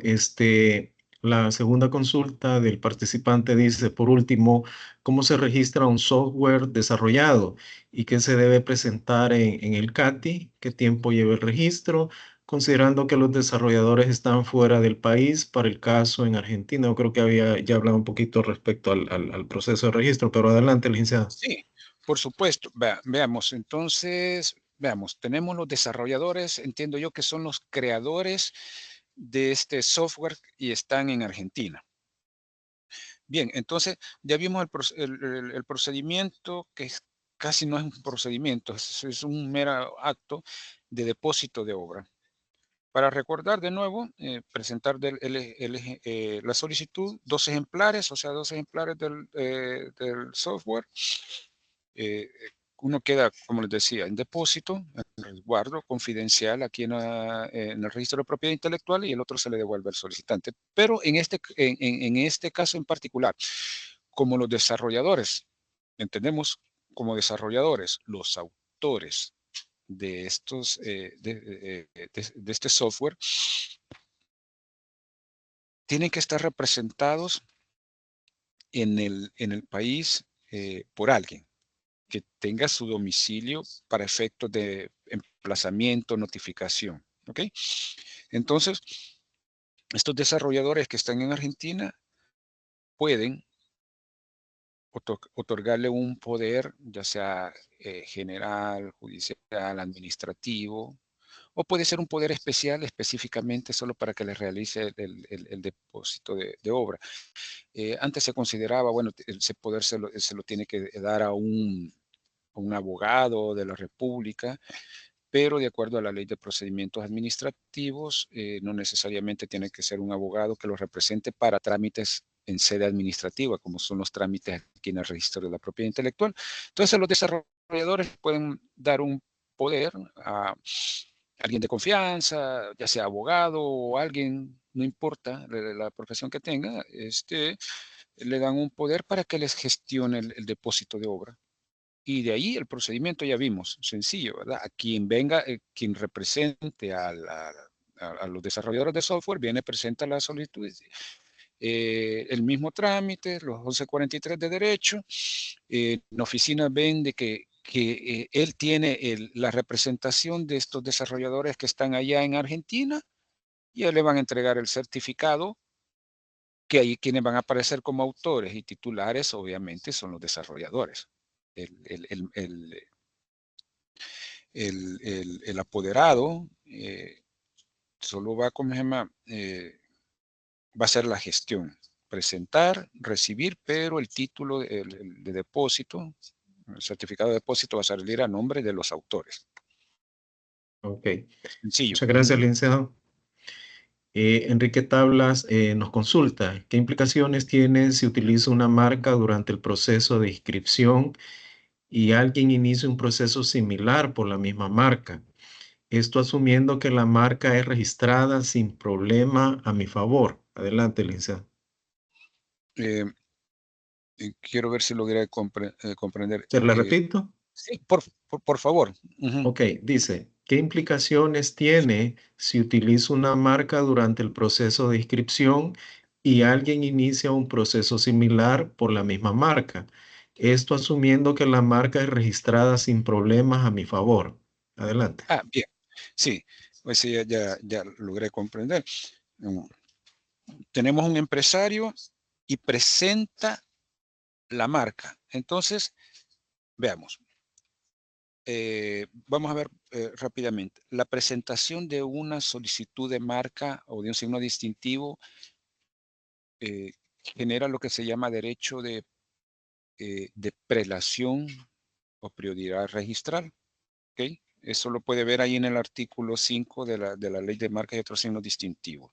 A: La segunda consulta del participante dice, por último, ¿cómo se registra un software desarrollado y qué se debe presentar en el CATI? ¿Qué tiempo lleva el registro? Considerando que los desarrolladores están fuera del país, para el caso en Argentina, yo creo que había ya hablado un poquito respecto al proceso de registro, pero adelante, licenciado.
B: Sí, por supuesto. Veamos, entonces, veamos, tenemos los desarrolladores, entiendo yo que son los creadores de este software y están en Argentina. Bien, entonces ya vimos el procedimiento, que casi no es un procedimiento, es un mero acto de depósito de obra. Para recordar de nuevo, presentar la solicitud, 2 ejemplares, o sea, 2 ejemplares del software. Eh, Uno queda, como les decía, en depósito, en resguardo confidencial aquí en el registro de propiedad intelectual y el otro se le devuelve al solicitante. Pero en este caso en particular, como los desarrolladores, entendemos como desarrolladores, los autores de de este software, tienen que estar representados en el país por alguien que tenga su domicilio para efectos de emplazamiento, notificación. ¿Ok? Entonces, estos desarrolladores que están en Argentina pueden otorgarle un poder, ya sea general, judicial, administrativo, o puede ser un poder especial específicamente solo para que le realice el depósito de obra. Antes se consideraba, bueno, ese poder se lo tiene que dar a un abogado de la República, pero de acuerdo a la ley de procedimientos administrativos, no necesariamente tiene que ser un abogado que lo represente para trámites en sede administrativa, como son los trámites aquí en el registro de la propiedad intelectual. Entonces, los desarrolladores pueden dar un poder a alguien de confianza, ya sea abogado o alguien, no importa la profesión que tenga, le dan un poder para que les gestione el depósito de obra. Y de ahí el procedimiento ya vimos, sencillo, ¿verdad? A quien venga, quien represente a los desarrolladores de software, viene, presenta la solicitud, el mismo trámite, los 1143 de derecho. La oficina ven de que él tiene la representación de estos desarrolladores que están allá en Argentina y a él le van a entregar el certificado, que ahí quienes van a aparecer como autores y titulares, obviamente, son los desarrolladores. El, el, el, el, el apoderado solo va, ¿cómo se llama? Va a ser la gestión, presentar, recibir, pero el título de depósito, el certificado de depósito va a salir a nombre de los autores.
A: Ok,
B: Sencillo.
A: muchas gracias, licenciado. Enrique Tablas nos consulta, ¿qué implicaciones tiene si utilizo una marca durante el proceso de inscripción y alguien inicia un proceso similar por la misma marca? Esto asumiendo que la marca es registrada sin problema a mi favor. Adelante, licenciado.
B: Eh, Quiero ver si logré comprender.
A: ¿Se la repito?
B: Sí, por favor. Ujú.
A: Ok, dice, ¿Qué implicaciones tiene si utilizo una marca durante el proceso de inscripción y alguien inicia un proceso similar por la misma marca? Esto asumiendo que la marca es registrada sin problemas a mi favor. Adelante.
B: Bien. Sí, pues sí, ya logré comprender. Mm, Tenemos un empresario y presenta la marca. Entonces, veamos. Vamos a ver rápidamente. La presentación de una solicitud de marca o de un signo distintivo eh, genera lo que se llama derecho de prelación o prioridad registral. ¿Ok? Eso lo puede ver ahí en el artículo 5 de la Ley de Marcas y otros signos distintivos.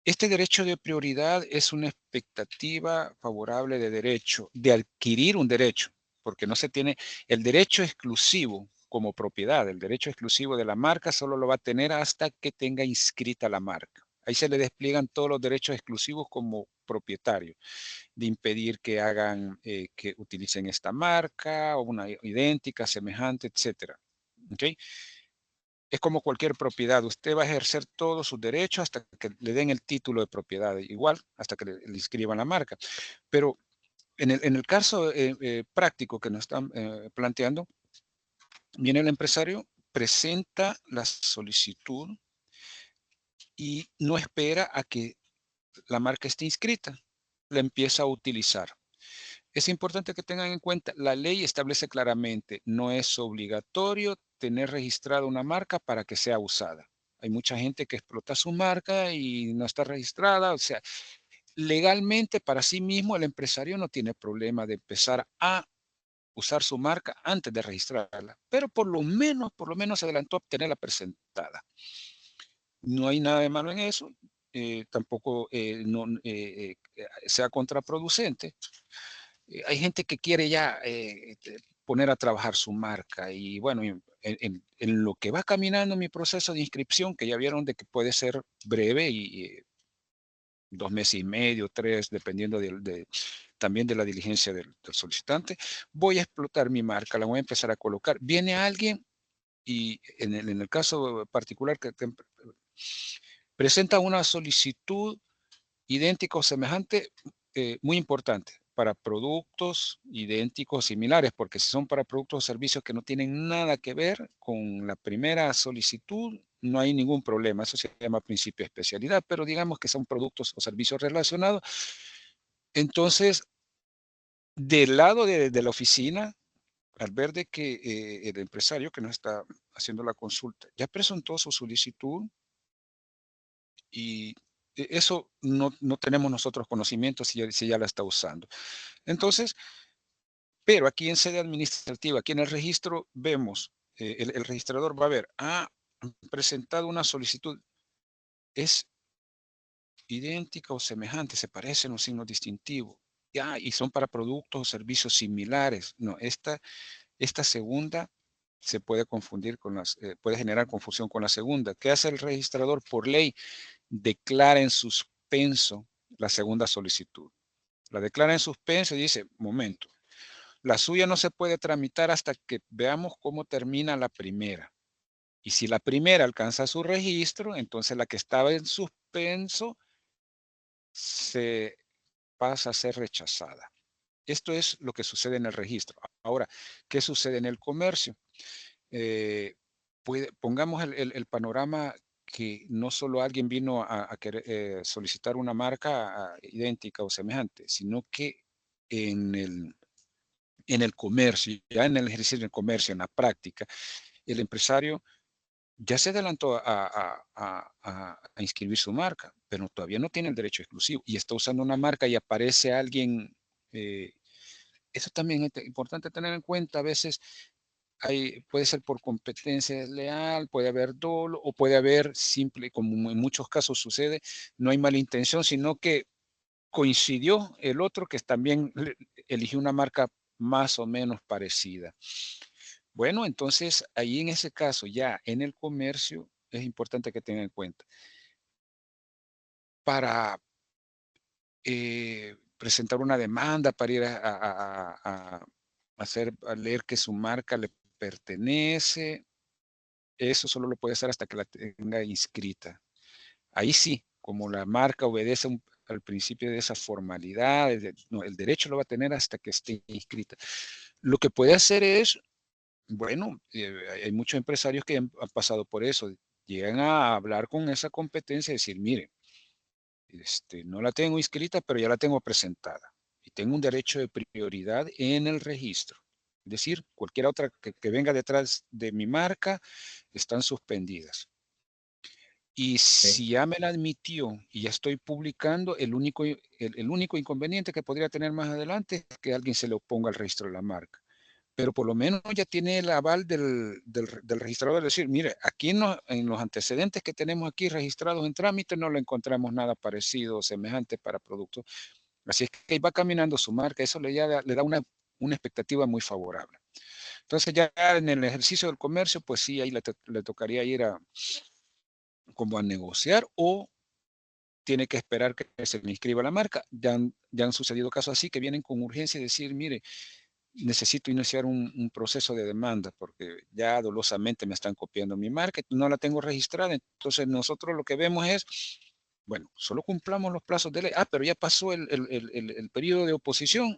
B: Este derecho de prioridad es una expectativa favorable de derecho, de adquirir un derecho, porque no se tiene el derecho exclusivo como propiedad. El derecho exclusivo de la marca solo lo va a tener hasta que tenga inscrita la marca. Ahí se le despliegan todos los derechos exclusivos como propietario, de impedir que hagan, que utilicen esta marca o una idéntica, semejante, etcétera. ¿Okay? Es como cualquier propiedad. Usted va a ejercer todos sus derechos hasta que le den el título de propiedad, igual hasta que le inscriban la marca. Pero en el caso práctico que nos están planteando, viene el empresario, presenta la solicitud y no espera a que la marca esté inscrita, la empieza a utilizar. Es importante que tengan en cuenta, la ley establece claramente, no es obligatorio tener registrada una marca para que sea usada. Hay mucha gente que explota su marca y no está registrada. O sea, legalmente para sí mismo el empresario no tiene problema de empezar a usar su marca antes de registrarla, pero por lo menos se adelantó a obtenerla presentada. No hay nada de malo en eso, tampoco no, sea contraproducente. Hay gente que quiere ya poner a trabajar su marca y bueno, en lo que va caminando mi proceso de inscripción, que ya vieron de que puede ser breve y 2 meses y medio, 3, dependiendo también de la diligencia del solicitante, voy a explotar mi marca, la voy a empezar a colocar. Viene alguien y en el caso particular que presenta una solicitud idéntica o semejante, muy importante para productos idénticos o similares, porque si son para productos o servicios que no tienen nada que ver con la primera solicitud, no hay ningún problema. Eso se llama principio de especialidad, pero digamos que son productos o servicios relacionados. Entonces, del lado de la oficina, al ver de que el empresario que nos está haciendo la consulta ya presentó su solicitud, y eso no tenemos nosotros conocimiento si ya la está usando. Entonces, pero aquí en sede administrativa, aquí en el registro, vemos, el registrador va a ver, han presentado una solicitud, es idéntica o semejante, se parecen los signos distintivos, ya, y son para productos o servicios similares. No, esta segunda se puede confundir puede generar confusión con la segunda. ¿Qué hace el registrador? Por ley, declara en suspenso la segunda solicitud. La declara en suspenso y dice, momento, la suya no se puede tramitar hasta que veamos cómo termina la primera. Y si la primera alcanza su registro, entonces la que estaba en suspenso se pasa a ser rechazada. Esto es lo que sucede en el registro. Ahora, ¿qué sucede en el comercio? Eh, pongamos el panorama que no solo alguien vino a querer solicitar una marca idéntica o semejante, sino que en el comercio, ya en el ejercicio del comercio, en la práctica, el empresario ya se adelantó a inscribir su marca, pero todavía no tiene el derecho exclusivo y está usando una marca y aparece alguien. Eso también es importante tener en cuenta. A veces puede ser por competencia desleal, puede haber dolo o puede haber simple, como en muchos casos sucede, no hay mala intención, sino que coincidió el otro que también eligió una marca más o menos parecida. Bueno, entonces ahí en ese caso, ya en el comercio, es importante que tengan en cuenta. Para presentar una demanda, para ir a leer que su marca le pertenece, Eso solo lo puede hacer hasta que la tenga inscrita. Ahí sí, como la marca obedece al principio de esa formalidad, no, el derecho lo va a tener hasta que esté inscrita. Lo que puede hacer es, bueno, hay muchos empresarios que han pasado por eso, llegan a hablar con esa competencia y decir, mire, no la tengo inscrita, pero ya la tengo presentada y tengo un derecho de prioridad en el registro. Es decir, cualquier otra que venga detrás de mi marca están suspendidas. Y
A: Ok.
B: si ya me la admitió y ya estoy publicando, el único inconveniente que podría tener más adelante es que alguien se le oponga al registro de la marca. Pero por lo menos ya tiene el aval del registrador, de decir, mire, aquí en los antecedentes que tenemos aquí registrados en trámite no le encontramos nada parecido o semejante para productos. Así es que va caminando su marca, eso le da una expectativa muy favorable. Entonces ya en el ejercicio del comercio, pues sí, ahí le tocaría ir como a negociar o tiene que esperar que se le inscriba la marca. Ya han sucedido casos así que vienen con urgencia y decir, mire, necesito iniciar un proceso de demanda porque ya dolosamente me están copiando mi marca, no la tengo registrada. Entonces nosotros lo que vemos es, bueno, solo cumplamos los plazos de ley. Ah, pero ya pasó el periodo de oposición.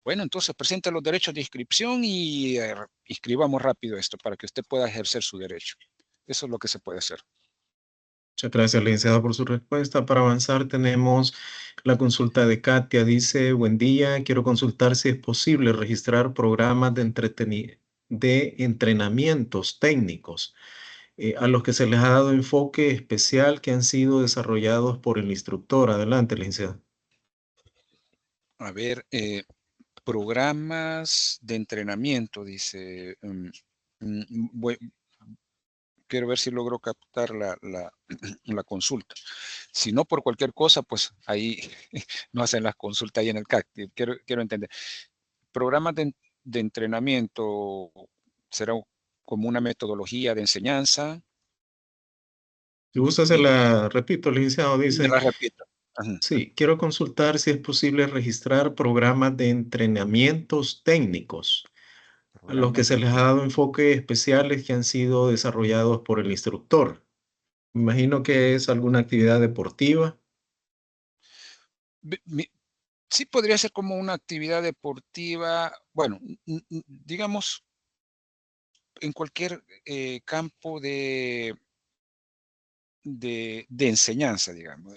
B: Bueno, entonces presenta los derechos de inscripción y inscribamos rápido esto para que usted pueda ejercer su derecho. Eso es lo que se puede hacer.
A: Muchas gracias, licenciado, por su respuesta. Para avanzar, tenemos la consulta de Katia. Dice, buen día, quiero consultar si es posible registrar programas de entrenamientos técnicos a los que se les ha dado enfoque especial que han sido desarrollados por el instructor. Adelante, licenciado.
B: A ver, programas de entrenamiento, dice. Quiero ver si logro captar la consulta. Si no, por cualquier cosa, pues ahí no hacen las consultas ahí en el CAC. Quiero entender. Programas de entrenamiento será como una metodología de enseñanza.
A: Si gusta, se
B: Y
A: la repito, licenciado.
B: me
A: Dice,
B: la repito. Ajá.
A: sí, quiero consultar si es posible registrar programas de entrenamientos técnicos a los que
B: Programas de
A: se les ha dado enfoques especiales que han sido desarrollados por el instructor. Me imagino que es alguna actividad deportiva.
B: Sí podría ser como una actividad deportiva, bueno, digamos, en cualquier campo de enseñanza, digamos.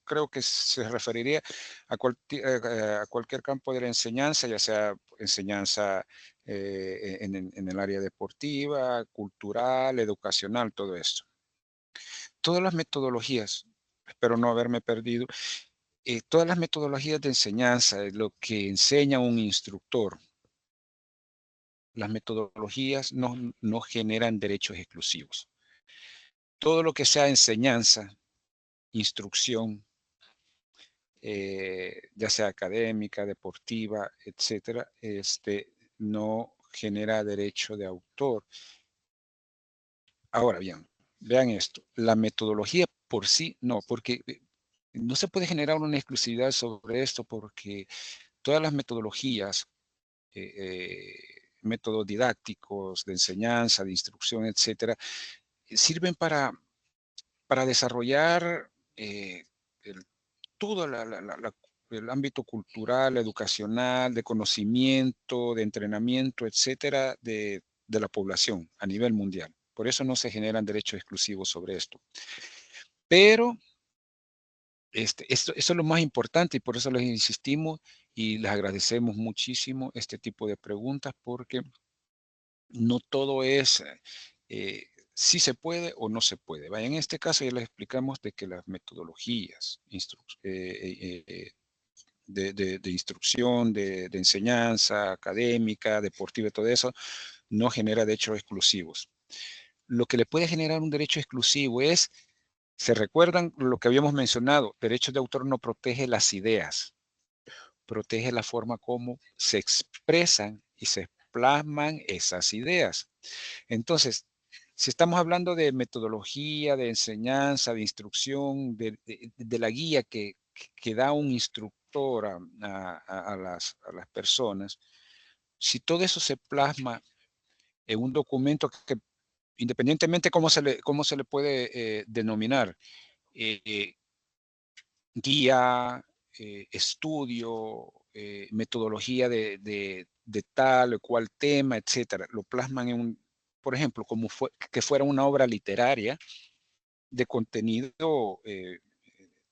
B: Creo que se referiría a cualquier campo de la enseñanza, ya sea enseñanza en el área deportiva, cultural, educacional, todo esto. Todas las metodologías, espero no haberme perdido, todas las metodologías de enseñanza, lo que enseña un instructor, las metodologías no generan derechos exclusivos. Todo lo que sea enseñanza, instrucción, ya sea académica, deportiva, etcétera, no genera derecho de autor. Ahora bien, vean esto, la metodología por sí no, porque no se puede generar una exclusividad sobre esto porque todas las metodologías, métodos didácticos, de enseñanza, de instrucción, etcétera, sirven para desarrollar el, todo el ámbito cultural, educacional, de conocimiento, de entrenamiento, etcétera, de la población a nivel mundial. Por eso no se generan derechos exclusivos sobre esto. Pero esto es lo más importante y por eso les insistimos y les agradecemos muchísimo este tipo de preguntas porque no todo es si se puede o no se puede. Vaya, en este caso ya les explicamos de que las metodologías de instrucción, de enseñanza académica, deportiva, todo eso, no genera derechos exclusivos. Lo que le puede generar un derecho exclusivo es, ¿se recuerdan lo que habíamos mencionado? Derechos de autor no protege las ideas, protege la forma como se expresan y se plasman esas ideas. Entonces, si estamos hablando de metodología, de enseñanza, de instrucción, de la guía que da un instructor a las personas, si todo eso se plasma en un documento que independientemente cómo se le puede denominar, guía, estudio, metodología de tal o cual tema, etcétera. Lo plasman por ejemplo, como que fuera una obra literaria de contenido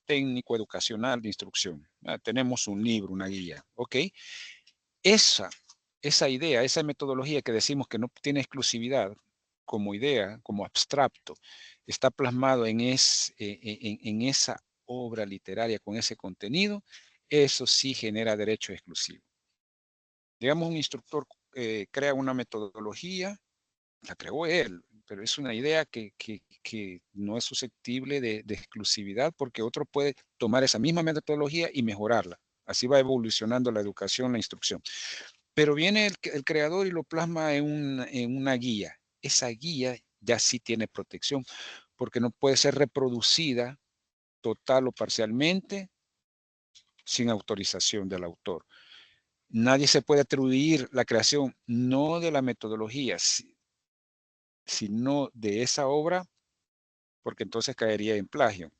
B: técnico, educacional, de instrucción. Tenemos un libro, una guía, ¿ok? Esa idea, esa metodología que decimos que no tiene exclusividad como idea, como abstracto, está plasmado en esa obra literaria con ese contenido, eso sí genera derecho exclusivo. Digamos, un instructor crea una metodología, la creó él, pero es una idea que no es susceptible de exclusividad porque otro puede tomar esa misma metodología y mejorarla. Así va evolucionando la educación, la instrucción. Pero viene el creador y lo plasma en una guía. Esa guía ya sí tiene protección porque no puede ser reproducida total o parcialmente sin autorización del autor. Nadie se puede atribuir la creación no de la metodología, sino de esa obra, porque entonces caería en plagio.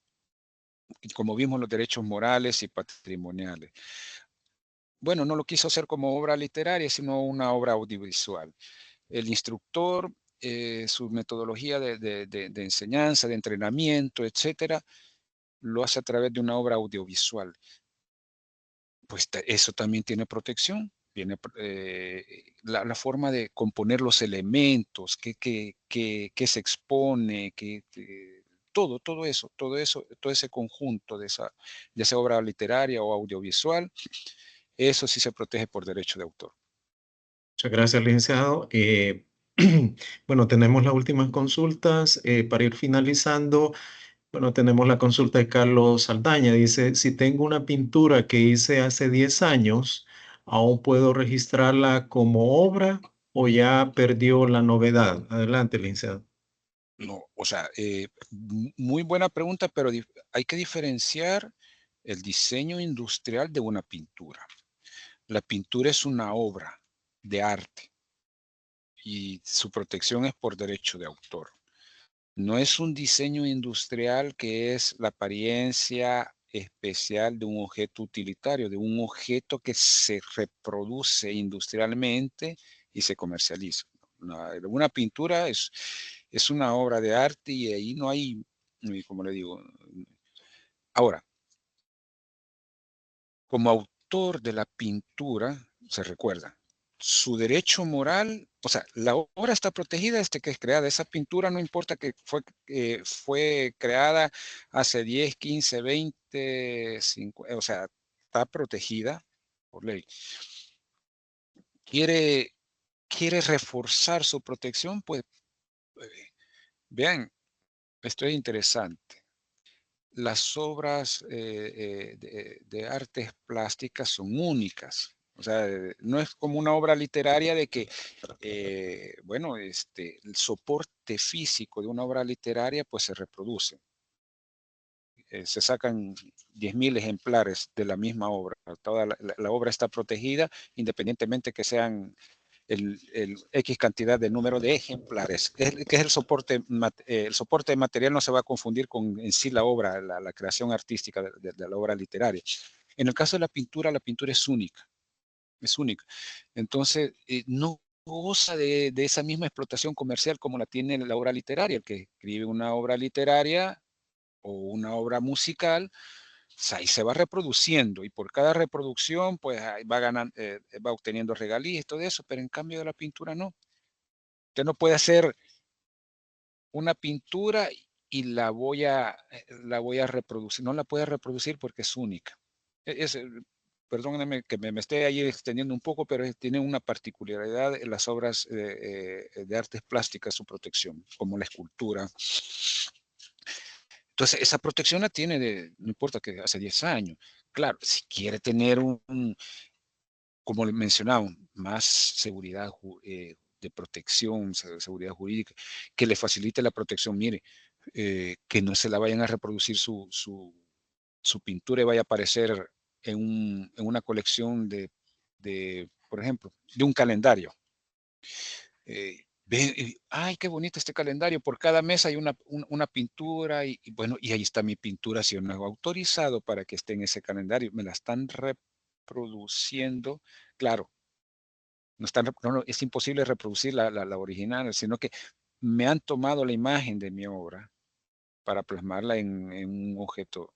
B: Y como vimos, los derechos morales y patrimoniales. Bueno, no lo quiso hacer como obra literaria, sino una obra audiovisual. El instructor, su metodología de enseñanza, de entrenamiento, etcétera, lo hace a través de una obra audiovisual. Pues eso también tiene protección. Viene la forma de componer los elementos, que se expone, todo eso, todo ese conjunto de esa obra literaria o audiovisual, eso sí se protege por derecho de autor.
A: Muchas gracias, licenciado. Bueno, tenemos las últimas consultas. Para ir finalizando, bueno, tenemos la consulta de Carlos Saldaña. Dice, si tengo una pintura que hice hace 10 años, ¿aún puedo registrarla como obra o ya perdió la novedad? Adelante, licenciado.
B: No, o sea, muy buena pregunta, pero hay que diferenciar el diseño industrial de una pintura. La pintura es una obra de arte y su protección es por derecho de autor. No es un diseño industrial que es la apariencia especial de un objeto utilitario, de un objeto que se reproduce industrialmente y se comercializa. Una pintura es una obra de arte y ahí no hay, como le digo. Ahora, como autor de la pintura, se recuerda, su derecho moral, o sea, la obra está protegida desde que es creada. Esa pintura no importa que fue creada hace 10, 15, 20, 50, o sea, está protegida por ley. Quiere reforzar su protección, pues vean, esto es interesante. Las obras de artes plásticas son únicas. O sea, no es como una obra literaria de que, bueno, el soporte físico de una obra literaria pues se reproduce. Se sacan 10.000 ejemplares de la misma obra. Toda la obra está protegida independientemente que sean el X cantidad de número de ejemplares, que es el soporte material no se va a confundir con en sí la obra, la creación artística de la obra literaria. En el caso de la pintura es única, es única. Entonces, no goza de esa misma explotación comercial como la tiene la obra literaria. El que escribe una obra literaria o una obra musical, ahí se va reproduciendo y por cada reproducción pues va ganando, va obteniendo regalías y todo eso, pero en cambio de la pintura no. Usted no puede hacer una pintura y la voy a reproducir, no la puede reproducir porque es única. Es, perdónenme que me esté ahí extendiendo un poco, pero tiene una particularidad en las obras de artes plásticas, su protección, como la escultura. Entonces, esa protección la tiene no importa que hace 10 años. Claro, si quiere tener como le mencionaba, más seguridad de protección, seguridad jurídica, que le facilite la protección, mire, que no se la vayan a reproducir su pintura y vaya a aparecer en una colección por ejemplo, de un calendario. ve, ay, qué bonito este calendario, por cada mes hay una pintura y bueno, y ahí está mi pintura, si yo no hago autorizado para que esté en ese calendario, me la están reproduciendo, claro, no están, no, no, es imposible reproducir la original, sino que me han tomado la imagen de mi obra para plasmarla en un objeto.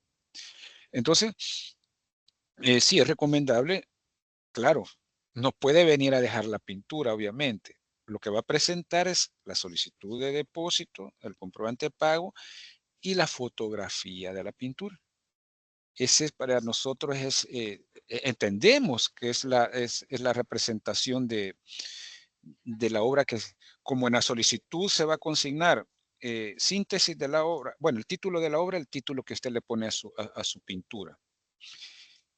B: Entonces, sí es recomendable, claro, no puede venir a dejar la pintura, obviamente. Lo que va a presentar es la solicitud de depósito, el comprobante de pago y la fotografía de la pintura. Ese para nosotros entendemos que es la representación de la obra que, como en la solicitud se va a consignar síntesis de la obra, bueno, el título de la obra, el título que usted le pone a su pintura.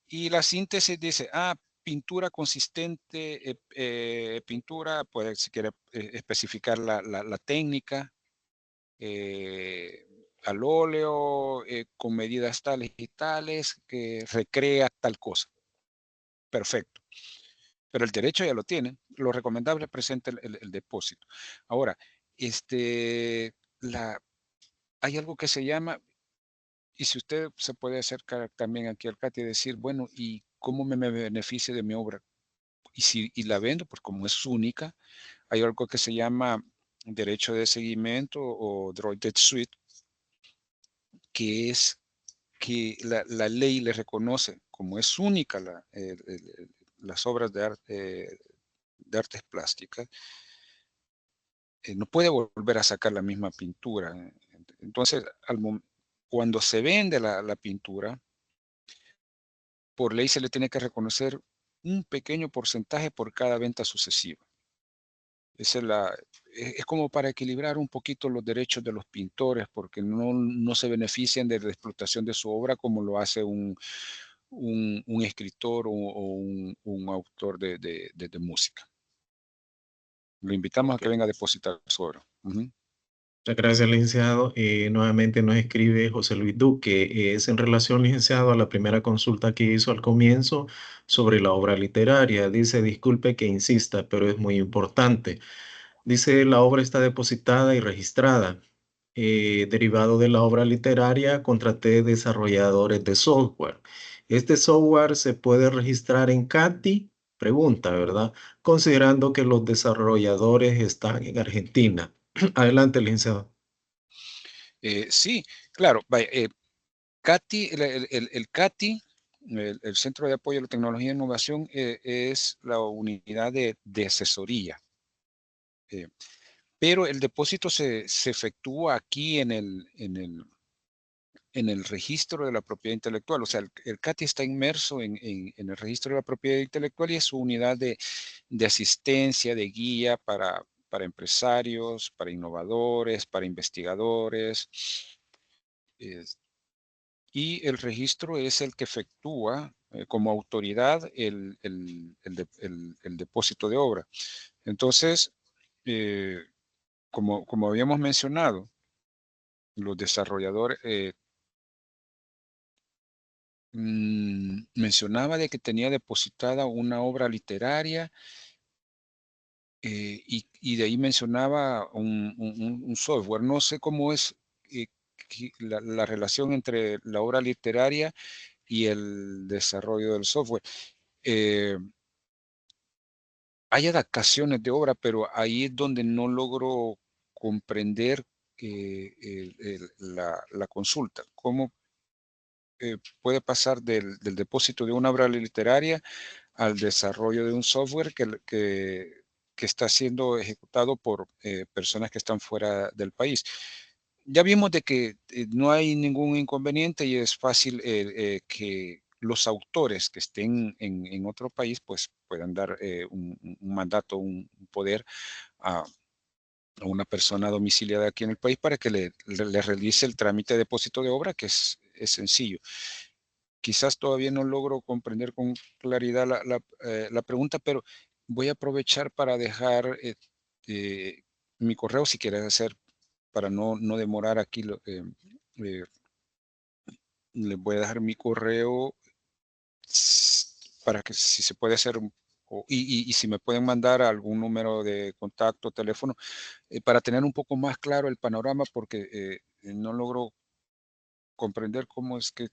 B: Y la síntesis dice, pintura consistente, pintura, puede, si quiere especificar la técnica, eh, al óleo, con medidas tales y tales, que recrea tal cosa. Perfecto. Pero el derecho ya lo tiene. Lo recomendable presenta el depósito. Ahora, este, hay algo que se llama, y si usted se puede acercar también aquí al CAT y decir, bueno, ¿y cómo me beneficio de mi obra? Y la vendo, pues como es única, hay algo que se llama derecho de seguimiento o droit de suite, que es que la ley le reconoce, como es única las obras de artes plásticas, no puede volver a sacar la misma pintura. Entonces, cuando se vende la pintura, por ley se le tiene que reconocer un pequeño porcentaje por cada venta sucesiva. Esa es como para equilibrar un poquito los derechos de los pintores, porque no se benefician de la explotación de su obra como lo hace un escritor o un autor de música. Lo invitamos a
A: Ok.
B: que venga a depositar su obra. Ujú.
A: Muchas gracias, licenciado. Nuevamente nos escribe José Luis Duque. Es en relación, licenciado, a la primera consulta que hizo al comienzo sobre la obra literaria. Dice, disculpe que insista, pero es muy importante. Dice, la obra está depositada y registrada. Derivado de la obra literaria, contraté desarrolladores de software. ¿Este software se puede registrar en CATI? Pregunta, ¿verdad? Considerando que los desarrolladores están en Argentina. Adelante, licenciado.
B: Sí, claro. Vaya, CATI, el CATI, el Centro de Apoyo a la Tecnología e Innovación, es la unidad de asesoría. eh, pero el depósito se efectúa aquí en el registro de la propiedad intelectual. O sea, el CATI está inmerso en el registro de la propiedad intelectual y es su unidad de asistencia, de guía para empresarios, para innovadores, para investigadores. eh, y el registro es el que efectúa como autoridad el depósito de obra. Entonces, eh, como habíamos mencionado, los desarrolladores mencionaba de que tenía depositada una obra literaria y de ahí mencionaba un software. No sé cómo es la relación entre la obra literaria y el desarrollo del software. Eh, Hay adaptaciones de obra, pero ahí es donde no logro comprender la consulta. ¿Cómo puede pasar del depósito de una obra literaria al desarrollo de un software que está siendo ejecutado por personas que están fuera del país? Ya vimos de que no hay ningún inconveniente y es fácil que los autores que estén en otro país pues puedan dar un mandato, un poder a una persona domiciliada aquí en el país para que le realice el trámite de depósito de obra, que es sencillo. Quizás todavía no logro comprender con claridad la pregunta, pero voy a aprovechar para dejar mi correo si quieres hacer, para no demorar aquí. Eh, Les voy a dejar mi correo para que si se puede hacer y si me pueden mandar algún número de contacto, teléfono, para tener un poco más claro el panorama, porque no logro comprender cómo es que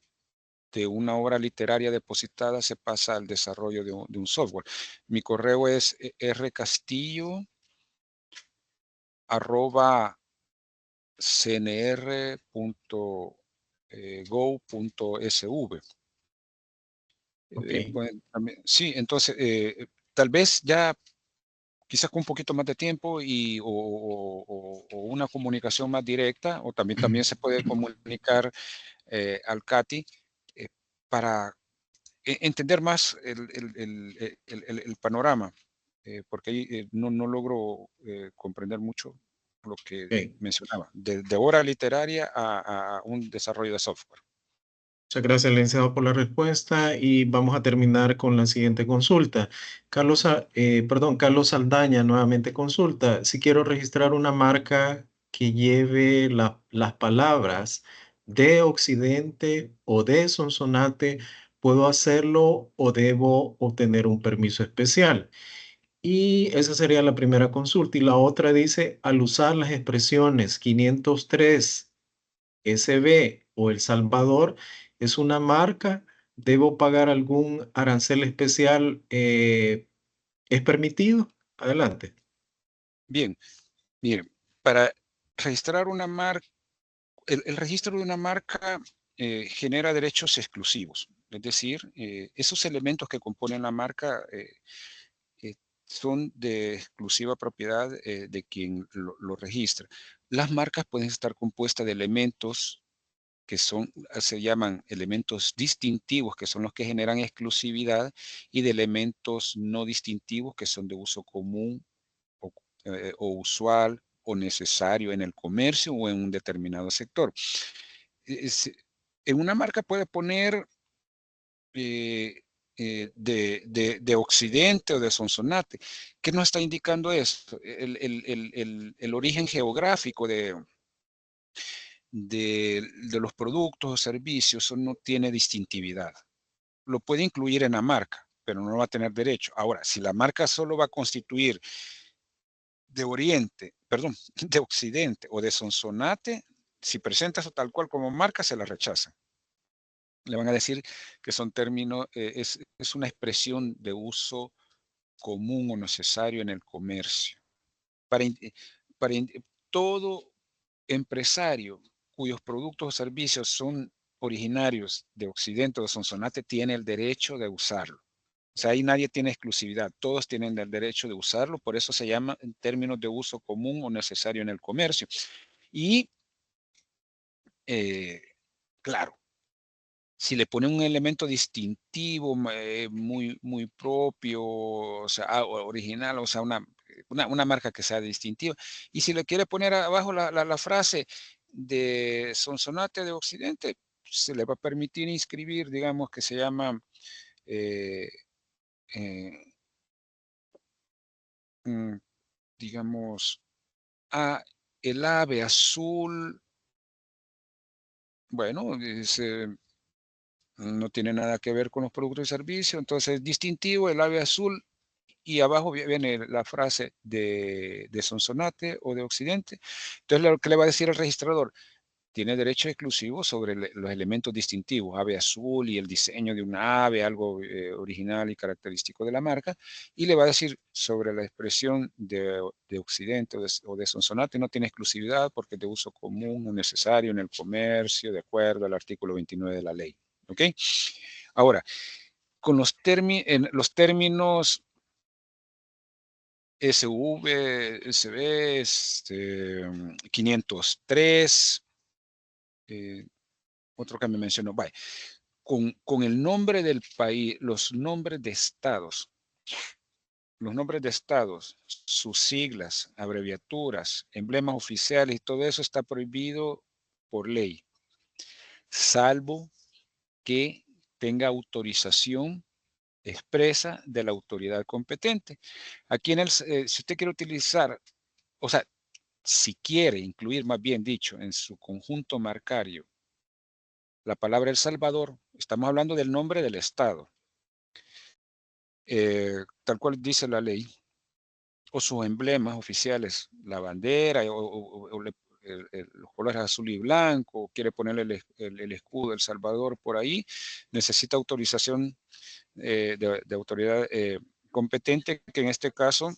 B: de una obra literaria depositada se pasa al desarrollo de un software. Mi correo es rcastillo arroba cnr.go.sv.
A: Ok,
B: Bueno, sí, entonces, tal vez ya quizás con un poquito más de tiempo o una comunicación más directa, o también se puede comunicar al CATI para entender más el panorama, porque ahí no logro comprender mucho lo que
A: ok.
B: mencionaba, de obra literaria a un desarrollo de software.
A: Muchas gracias, licenciado, por la respuesta y vamos a terminar con la siguiente consulta. Carlos Saldaña nuevamente consulta. Si quiero registrar una marca que lleve las palabras de Occidente o de Sonsonate, ¿puedo hacerlo o debo obtener un permiso especial? Y esa sería la primera consulta. Y la otra dice, al usar las expresiones 503 SB o El Salvador es una marca, ¿debo pagar algún arancel especial? ¿Es permitido? Adelante.
B: Bien, miren, para registrar una marca, el registro de una marca genera derechos exclusivos, es decir, esos elementos que componen la marca eh, son de exclusiva propiedad de quien lo registra. Las marcas pueden estar compuestas de elementos que se llaman elementos distintivos, que son los que generan exclusividad, y de elementos no distintivos, que son de uso común o usual o necesario en el comercio o en un determinado sector. Es- en una marca puede poner eh, de Occidente o de Sonsonate. ¿Qué nos está indicando eso? El origen geográfico de los productos o servicios, eso no tiene distintividad. Lo puede incluir en la marca, pero no va a tener derecho. Ahora, si la marca solo va a constituir de Oriente, perdón, de Occidente o de Sonsonate, si presenta eso tal cual como marca, se la rechazan. Le van a decir que son términos, es una expresión de uso común o necesario en el comercio. Para, para todo empresario cuyos productos o servicios son originarios de Occidente o de Sonsonate tiene el derecho de usarlo. O sea, ahí nadie tiene exclusividad, todos tienen el derecho de usarlo, por eso se llama en términos de uso común o necesario en el comercio. Y, eh, claro, si le ponen un elemento distintivo muy propio, o sea, original, o sea, una marca que sea distintiva, y si le quiere poner abajo la frase de Sonsonate de Occidente, se le va a permitir inscribir, digamos, que se llama, eh, eh, mm, digamos, el ave azul, bueno, no tiene nada que ver con los productos y servicios, entonces distintivo, el ave azul, y abajo viene la frase de Sonsonate o de Occidente. Entonces, lo que le va a decir el registrador, tiene derecho exclusivo sobre los elementos distintivos, ave azul y el diseño de una ave, algo original y característico de la marca, y le va a decir sobre la expresión de Occidente o de Sonsonate, no tiene exclusividad porque es de uso común o necesario en el comercio, de acuerdo al artículo 29 de la ley. ¿Ok? Ahora, con los términos SV, SB, 503, otro que me mencionó, vaya, con el nombre del país, los nombres de estados, sus siglas, abreviaturas, emblemas oficiales y todo eso está prohibido por ley, salvo que tenga autorización expresa de la autoridad competente. Aquí si usted quiere utilizar, o sea, si quiere incluir, más bien dicho, en su conjunto marcario la palabra El Salvador, estamos hablando del nombre del estado. tal cual dice la ley, o sus emblemas oficiales, la bandera o los colores azul y blanco, o quiere ponerle el escudo de El Salvador por ahí, necesita autorización de autoridad competente, que en este caso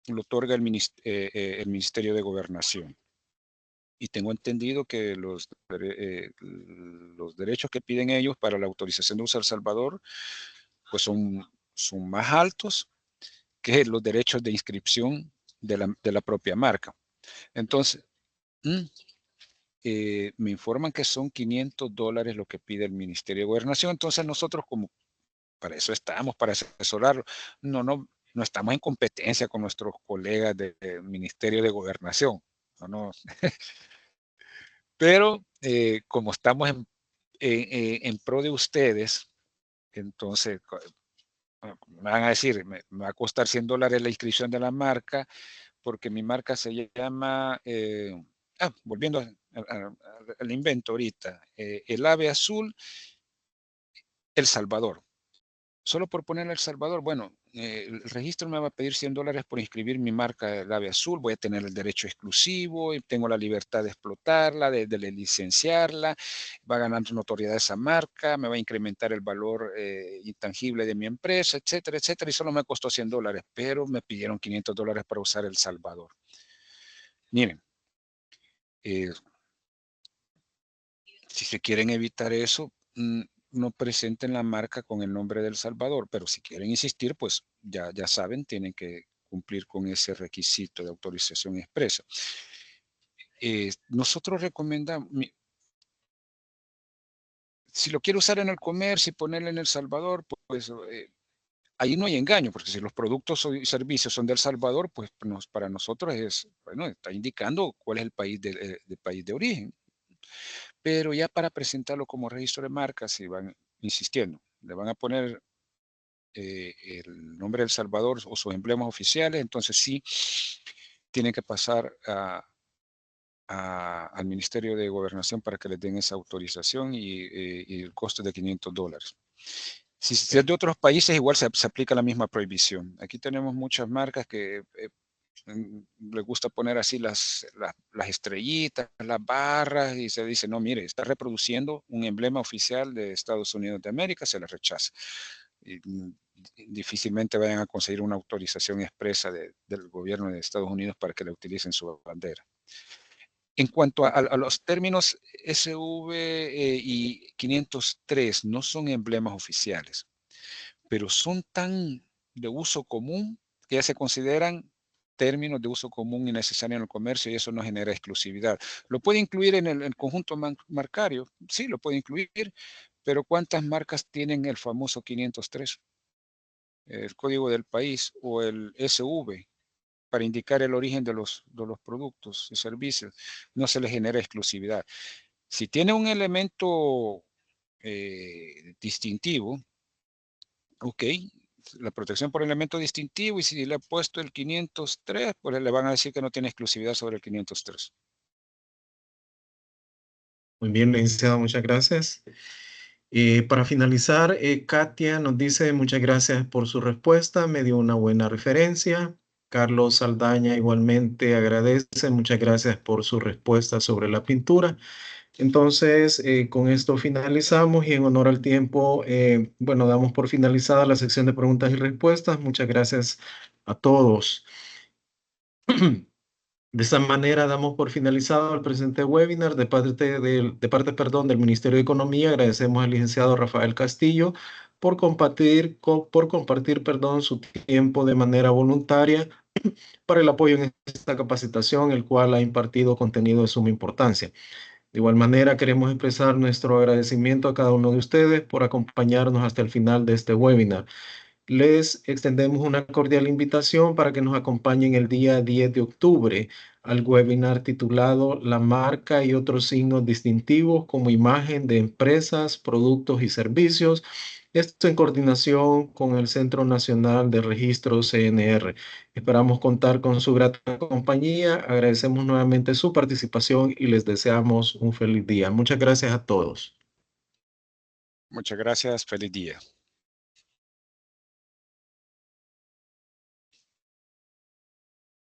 B: lo otorga el Ministerio de Gobernación. Y tengo entendido que los derechos que piden ellos para la autorización de usar El Salvador, pues son más altos que los derechos de inscripción de la propia marca. Entonces, me informan que son $500 lo que pide el Ministerio de Gobernación. Entonces nosotros, como para eso estamos, para asesorarlo, no estamos en competencia con nuestros colegas del Ministerio de Gobernación. No. Pero como estamos en pro de ustedes, entonces me van a decir, me va a costar $100 la inscripción de la marca, porque mi marca se llama, volviendo al invento ahorita, el ave azul, El Salvador. Solo por poner El Salvador, bueno, el registro me va a pedir $100 por inscribir mi marca de ave azul, voy a tener el derecho exclusivo, y tengo la libertad de explotarla, de licenciarla, va a ganar notoriedad esa marca, me va a incrementar el valor intangible de mi empresa, etcétera, etcétera, y solo me costó $100, pero me pidieron $500 para usar El Salvador. Miren, si se quieren evitar eso, no presenten la marca con el nombre de El Salvador, pero si quieren insistir, pues ya saben, tienen que cumplir con ese requisito de autorización expresa. Nosotros recomendamos, si lo quiere usar en el comercio y ponerle en El Salvador, pues ahí no hay engaño, porque si los productos y servicios son de El Salvador, pues para nosotros está indicando cuál es el país país de origen. Pero ya para presentarlo como registro de marcas, si van insistiendo, le van a poner el nombre de El Salvador o sus emblemas oficiales, entonces sí tienen que pasar al Ministerio de Gobernación para que les den esa autorización y el costo de $500. Si es de otros países, igual se aplica la misma prohibición. Aquí tenemos muchas marcas que les gusta poner así las estrellitas, las barras, y se dice, no, mire, está reproduciendo un emblema oficial de Estados Unidos de América, se les rechaza. Y difícilmente vayan a conseguir una autorización expresa del gobierno de Estados Unidos para que la utilicen su bandera. En cuanto a los términos SV y 503, no son emblemas oficiales, pero son tan de uso común que ya se consideran términos de uso común y necesario en el comercio, y eso no genera exclusividad. ¿Lo puede incluir en el conjunto marcario? Sí, lo puede incluir, pero ¿cuántas marcas tienen el famoso 503? El código del país o el SV para indicar el origen de los productos y servicios. No se les genera exclusividad. Si tiene un elemento distintivo, ok, la protección por elemento distintivo, y si le ha puesto el 503, pues le van a decir que no tiene exclusividad sobre el 503.
A: Muy bien, licenciado, muchas gracias. Para finalizar, Katia nos dice muchas gracias por su respuesta, me dio una buena referencia. Carlos Saldaña igualmente agradece, muchas gracias por su respuesta sobre la pintura. Entonces, con esto finalizamos y en honor al tiempo, bueno, damos por finalizada la sección de preguntas y respuestas. Muchas gracias a todos. De esta manera damos por finalizado el presente webinar de parte del Ministerio de Economía. Agradecemos al licenciado Rafael Castillo por compartir, su tiempo de manera voluntaria para el apoyo en esta capacitación, el cual ha impartido contenido de suma importancia. De igual manera, queremos expresar nuestro agradecimiento a cada uno de ustedes por acompañarnos hasta el final de este webinar. Les extendemos una cordial invitación para que nos acompañen el día 10 de octubre al webinar titulado La marca y otros signos distintivos como imagen de empresas, productos y servicios. Esto en coordinación con el Centro Nacional de Registro CNR. Esperamos contar con su grata compañía. Agradecemos nuevamente su participación y les deseamos un feliz día. Muchas gracias a todos.
B: Muchas gracias. Feliz día.